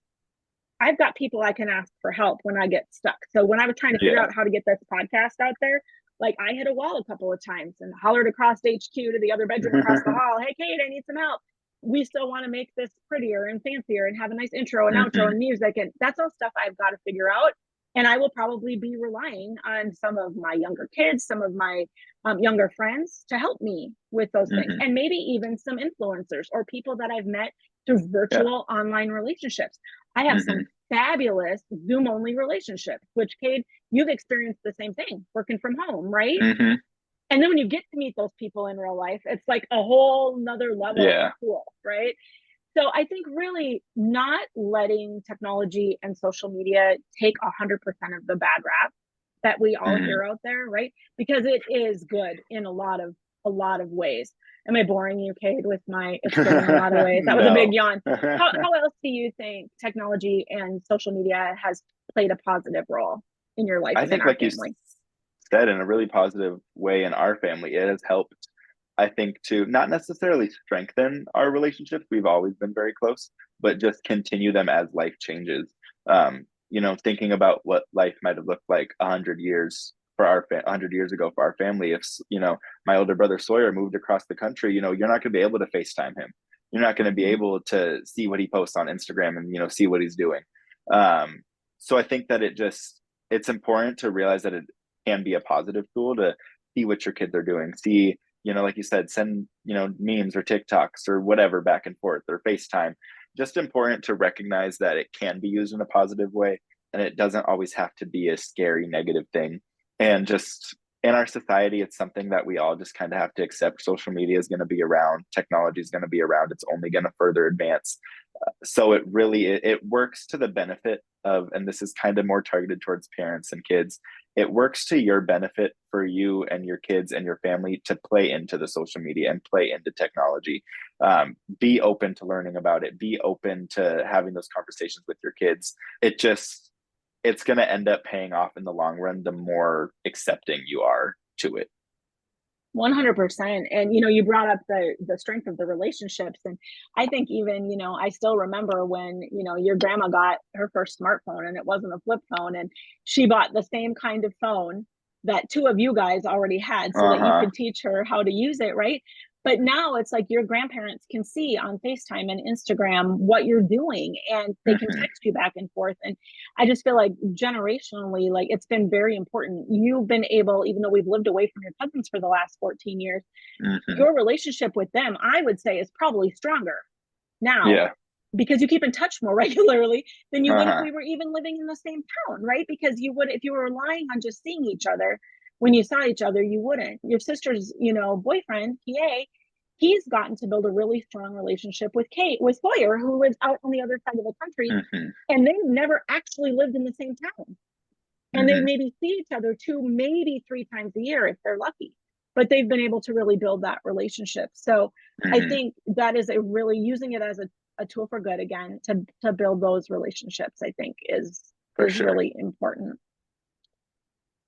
[SPEAKER 1] I've got people I can ask for help when I get stuck. So when I was trying to figure
[SPEAKER 2] Yeah.
[SPEAKER 1] out how to get this podcast out there, like, I hit a wall a couple of times and hollered across HQ to the other bedroom across the hall, "Hey, Kate, I need some help. We still want to make this prettier and fancier and have a nice intro and outro
[SPEAKER 2] Hmm.
[SPEAKER 1] and music." And that's all stuff I've got to figure out. And I will probably be relying on some of my younger kids, some of my younger friends to help me with those things.
[SPEAKER 2] Hmm.
[SPEAKER 1] And maybe even some influencers or people that I've met through
[SPEAKER 2] Yeah.
[SPEAKER 1] virtual online relationships. I have some
[SPEAKER 2] Hmm.
[SPEAKER 1] fabulous Zoom only relationships, which, Cade, you've experienced the same thing working from home, right?
[SPEAKER 2] Hmm.
[SPEAKER 1] And then when you get to meet those people in real life, it's like a whole nother level of
[SPEAKER 2] Yeah.
[SPEAKER 1] cool, right? So I think really not letting technology and social media take 100% of the bad rap that we all
[SPEAKER 2] Hmm.
[SPEAKER 1] hear out there, right? Because it is good in a lot of ways. Am I boring you, Cade, with my it's good in a lot of ways? That was a big
[SPEAKER 2] No.
[SPEAKER 1] yawn. How else do you think technology and social media has played a positive role in your life
[SPEAKER 2] I
[SPEAKER 1] and in
[SPEAKER 2] think,
[SPEAKER 1] our
[SPEAKER 2] like you
[SPEAKER 1] family?
[SPEAKER 2] said, in a really positive way in our family, it has helped, I think, to not necessarily strengthen our relationships. We've always been very close, but just continue them as life changes. thinking about what life might have looked like 100 years for 100 years ago for our family. If my older brother Sawyer moved across the country, you're not going to be able to FaceTime him. You're not going to be able to see what he posts on Instagram and see what he's doing. So I think that it's important to realize that it can be a positive tool to see what your kids are doing. See, like you said, send memes or TikToks or whatever back and forth, or FaceTime. Just important to recognize that it can be used in a positive way, and it doesn't always have to be a scary negative thing. And just in our society, it's something that we all just kind of have to accept. Social media is going to be around, technology is going to be around, it's only going to further advance. So it works to the benefit of, and this is kind of more targeted towards parents and kids, it works to your benefit for you and your kids and your family to play into the social media and play into technology. Be open to learning about it, be open to having those conversations with your kids. It's going to end up paying off in the long run the more accepting you are to it.
[SPEAKER 1] 100%. And you brought up the strength of the relationships, and I think even I still remember when your grandma got her first smartphone, and it wasn't a flip phone, and she bought the same kind of phone that two of you guys already had, so that you could teach her how to use it, right? But now it's like your grandparents can see on FaceTime and Instagram what you're doing, and they can text you back and forth. And I just feel like generationally, like it's been very important. You've been able, even though we've lived away from your cousins for the last 14 years, your relationship with them, I would say, is probably stronger now.
[SPEAKER 2] Yeah.
[SPEAKER 1] Because you keep in touch more regularly than you would if we were even living in the same town, right? Because you would, if you were relying on just seeing each other when you saw each other, you wouldn't. Your sister's, boyfriend, PA, he's gotten to build a really strong relationship with Sawyer, who lives out on the other side of the country, and they've never actually lived in the same town. And they maybe see each other 2, maybe 3 times a year if they're lucky, but they've been able to really build that relationship. So I think that is really using it as a tool for good, again, to build those relationships, I think is really important.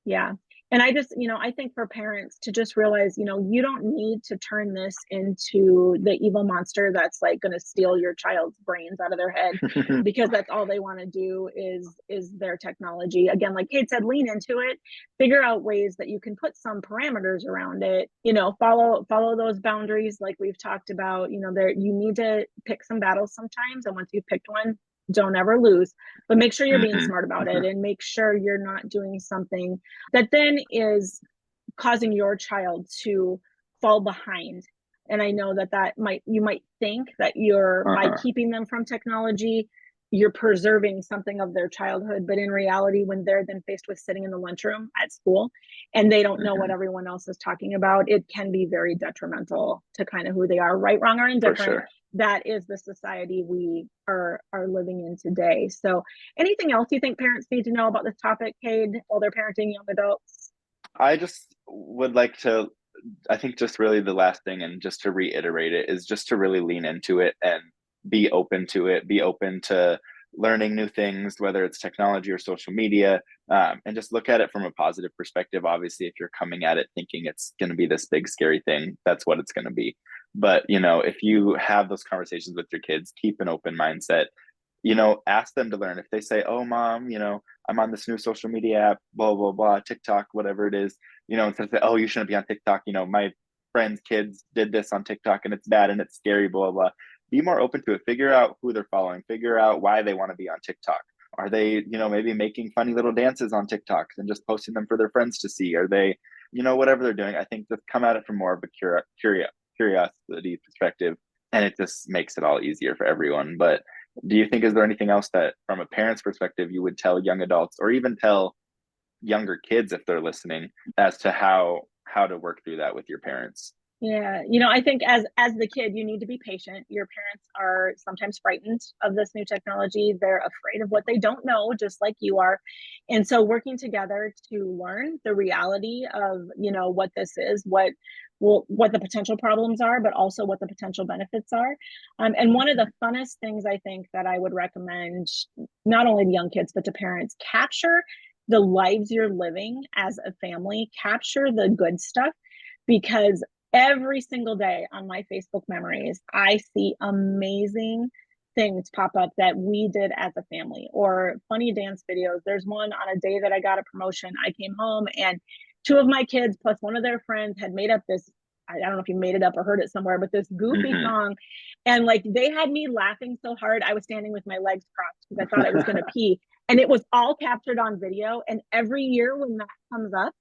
[SPEAKER 1] Yeah. And I just, I think for parents to just realize, you don't need to turn this into the evil monster that's like going to steal your child's brains out of their head, because that's all they want to do is their technology. Again, like Kate said, lean into it, figure out ways that you can put some parameters around it, follow those boundaries like we've talked about. You need to pick some battles sometimes, and once you've picked one, don't ever lose, but make sure you're being smart about it, and make sure you're not doing something that then is causing your child to fall behind. And I know that you might think that you're by keeping them from technology, you're preserving something of their childhood, but in reality, when they're then faced with sitting in the lunchroom at school and they don't know what everyone else is talking about, it can be very detrimental to kind of who they are, right, wrong, or indifferent. That is the society we are living in today. So anything else you think parents need to know about this topic, Cade, while they're parenting young adults?
[SPEAKER 2] I just would like to, I think just really the last thing, and just to reiterate it, is just to really lean into it and be open to it, be open to learning new things, whether it's technology or social media, and just look at it from a positive perspective. Obviously, if you're coming at it thinking it's going to be this big, scary thing, that's what it's going to be. But, if you have those conversations with your kids, keep an open mindset, ask them to learn. If they say, oh, mom, I'm on this new social media app, blah, blah, blah, TikTok, whatever it is, instead of say, oh, you shouldn't be on TikTok. My friends' kids did this on TikTok and it's bad and it's scary, blah, blah. Be more open to it. Figure out who they're following. Figure out why they want to be on TikTok. Are they, maybe making funny little dances on TikTok and just posting them for their friends to see? Are they, whatever they're doing? I think just come at it from more of a curiosity perspective, and it just makes it all easier for everyone. But do you think, is there anything else that from a parent's perspective you would tell young adults, or even tell younger kids if they're listening, as to how to work through that with your parents?
[SPEAKER 1] Yeah, I think as the kid, you need to be patient. Your parents are sometimes frightened of this new technology. They're afraid of what they don't know, just like you are. And so working together to learn the reality of, what this is, what the potential problems are, but also what the potential benefits are. And one of the funnest things I think that I would recommend, not only to young kids, but to parents, capture the lives you're living as a family, capture the good stuff, because every single day on my Facebook memories, I see amazing things pop up that we did as a family, or funny dance videos. There's one on a day that I got a promotion. I came home and two of my kids plus one of their friends had made up this, I don't know if you made it up or heard it somewhere, but this goofy song. And like they had me laughing so hard, I was standing with my legs crossed because I thought I was going to pee. And it was all captured on video. And every year when that comes up,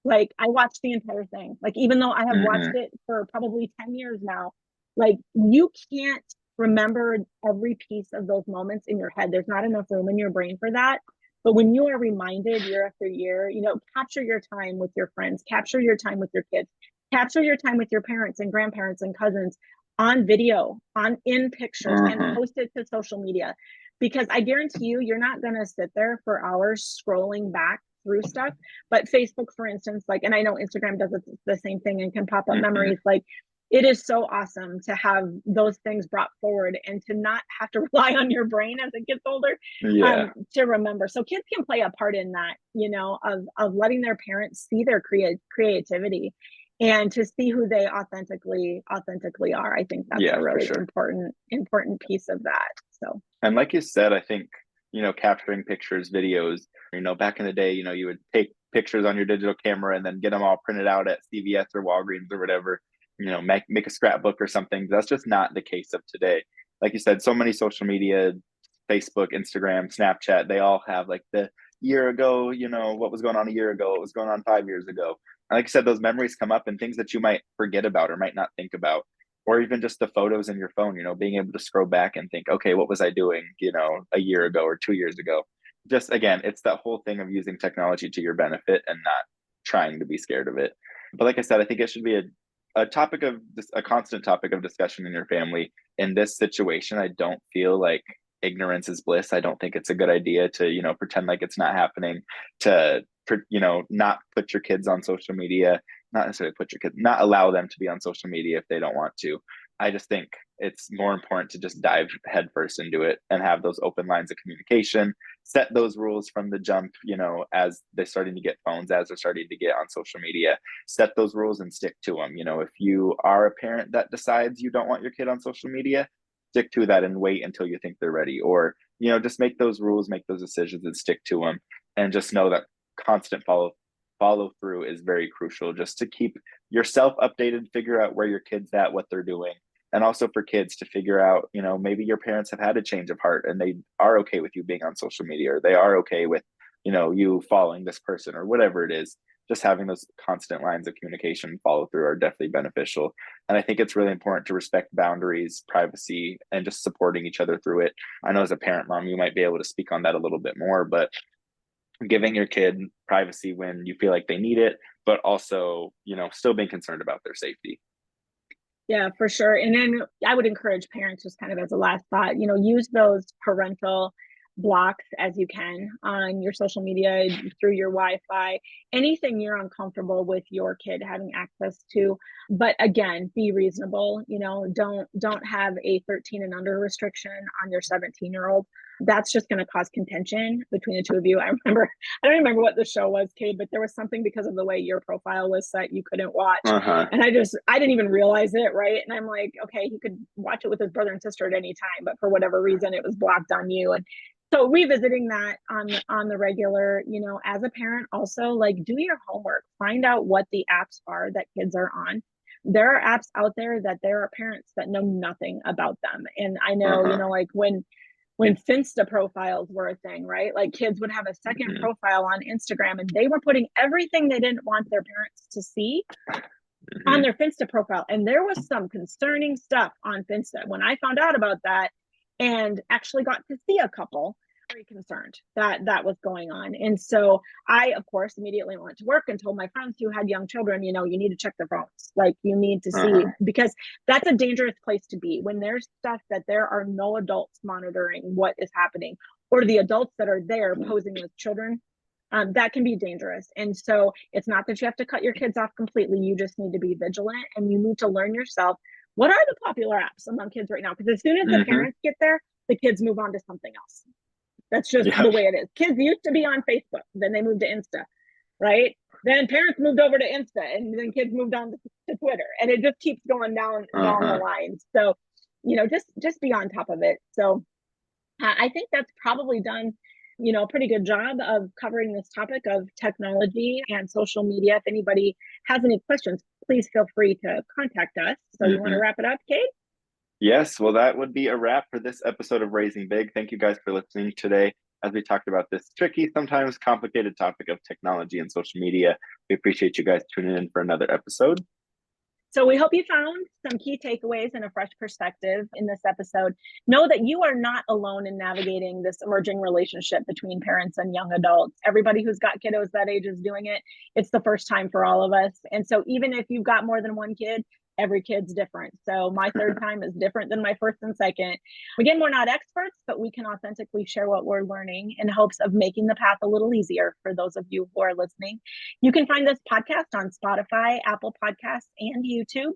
[SPEAKER 1] like I watch the entire thing. Like even though I have watched it for probably 10 years now, like you can't remember every piece of those moments in your head. There's not enough room in your brain for that. But when you are reminded year after year, you know, capture your time with your friends, capture your time with your kids, capture your time with your parents and grandparents and cousins on video, on in pictures, and post it to social media. Because I guarantee you, you're not going to sit there for hours scrolling back through stuff. But Facebook, for instance, like, and I know Instagram does the same thing and can pop up memories. Like, it is so awesome to have those things brought forward and to not have to rely on your brain as it gets older to remember. So kids can play a part in that, you know, of letting their parents see their creativity and to see who they authentically are. I think that's a really important piece of that. So,
[SPEAKER 2] and like you said, I think, you know, capturing pictures, videos, you know, back in the day, you know, you would take pictures on your digital camera and then get them all printed out at CVS or Walgreens or whatever, you know, make a scrapbook or something. That's just not the case of today. Like you said, so many social media, Facebook, Instagram, Snapchat, they all have like the year ago, you know, what was going on a year ago, what was going on 5 years ago. And like I said, those memories come up and things that you might forget about or might not think about, or even just the photos in your phone, you know, being able to scroll back and think, okay, what was I doing, you know, a year ago or 2 years ago? Just again, it's that whole thing of using technology to your benefit and not trying to be scared of it. But like I said, I think it should be a topic of this, a constant topic of discussion in your family. In this situation, I don't feel like ignorance is bliss. I don't think it's a good idea to, you know, pretend like it's not happening, to, you know, not put your kids on social media, not necessarily put your kids, not allow them to be on social media if they don't want to. I just think it's more important to just dive headfirst into it and have those open lines of communication, set those rules from the jump, you know, as they're starting to get phones, as they're starting to get on social media, set those rules and stick to them. You know, if you are a parent that decides you don't want your kid on social media, stick to that and wait until you think they're ready. Or, you know, just make those rules, make those decisions and stick to them. And just know that constant follow through is very crucial, just to keep yourself updated, figure out where your kids at, what they're doing. And also for kids to figure out, you know, maybe your parents have had a change of heart and they are okay with you being on social media, or they are okay with, you know, you following this person or whatever it is. Just having those constant lines of communication follow through are definitely beneficial. And I think it's really important to respect boundaries, privacy, and just supporting each other through it. I know as a parent, mom, you might be able to speak on that a little bit more, but giving your kid privacy when you feel like they need it, but also, you know, still being concerned about their safety.
[SPEAKER 1] Yeah, for sure. And then I would encourage parents, just kind of as a last thought, you know, use those parental blocks as you can on your social media, through your Wi-Fi, anything you're uncomfortable with your kid having access to. But again, be reasonable, you know, don't have a 13 and under restriction on your 17-year-old. That's just going to cause contention between the two of you. I don't remember what the show was, Cade, but there was something because of the way your profile was set, you couldn't watch. And I didn't even realize it, right? And I'm like, okay, he could watch it with his brother and sister at any time, but for whatever reason, it was blocked on you. And so revisiting that on the regular, you know, as a parent, also like do your homework, find out what the apps are that kids are on. There are apps out there that there are parents that know nothing about them. And I know, you know, like when Finsta profiles were a thing, right? Like kids would have a second profile on Instagram and they were putting everything they didn't want their parents to see on their Finsta profile. And there was some concerning stuff on Finsta. When I found out about that and actually got to see a couple, very concerned that that was going on. And so I, of course, immediately went to work and told my friends who had young children, you know, you need to check their phones. Like you need to see, because that's a dangerous place to be when there's stuff that there are no adults monitoring what is happening, or the adults that are there posing with children. That can be dangerous. And so it's not that you have to cut your kids off completely. You just need to be vigilant and you need to learn yourself. What are the popular apps among kids right now? Because as soon as the parents get there, the kids move on to something else. That's just the way it is. Kids used to be on Facebook, then they moved to Insta, right? Then parents moved over to Insta, and then kids moved on to Twitter, and it just keeps going down the line. So just be on top of it. So I think that's probably done, a pretty good job of covering this topic of technology and social media. If anybody has any questions, please feel free to contact us. So you want to wrap it up, Kate?
[SPEAKER 2] Yes, well, that would be a wrap for this episode of Raising Big. Thank you guys for listening today as we talked about this tricky, sometimes complicated topic of technology and social media. We appreciate you guys tuning in for another episode.
[SPEAKER 1] So we hope you found some key takeaways and a fresh perspective in this episode. Know that you are not alone in navigating this emerging relationship between parents and young adults. Everybody who's got kiddos that age is doing it. It's the first time for all of us. And so even if you've got more than one kid, every kid's different. So my third time is different than my first and second. Again, we're not experts, but we can authentically share what we're learning in hopes of making the path a little easier for those of you who are listening. You can find this podcast on Spotify, Apple Podcasts, and YouTube.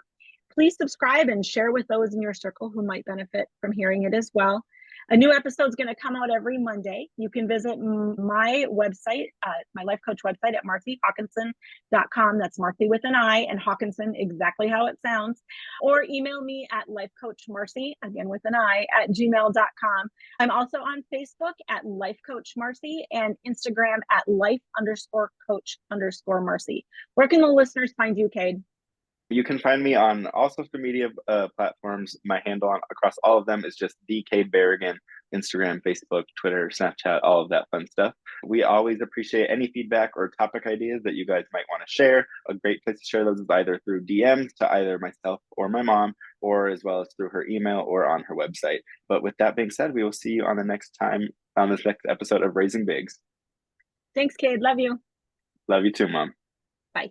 [SPEAKER 1] Please subscribe and share with those in your circle who might benefit from hearing it as well. A new episode is going to come out every Monday. You can visit my website, my life coach website at marcyhawkinson.com. That's Marcy with an I and Hawkinson, exactly how it sounds. Or email me at lifecoachmarcy, again with an I, at gmail.com. I'm also on Facebook at Life Coach Marcy and Instagram at life_coach_Marcy. Where can the listeners find you, Cade?
[SPEAKER 2] You can find me on all social media platforms. My handle across all of them is just DK Berrigan, Instagram, Facebook, Twitter, Snapchat, all of that fun stuff. We always appreciate any feedback or topic ideas that you guys might want to share. A great place to share those is either through DMs to either myself or my mom, or as well as through her email or on her website. But with that being said, we will see you on this next episode of Raising Bigs.
[SPEAKER 1] Thanks, Cade. Love you.
[SPEAKER 2] Love you too, Mom.
[SPEAKER 1] Bye.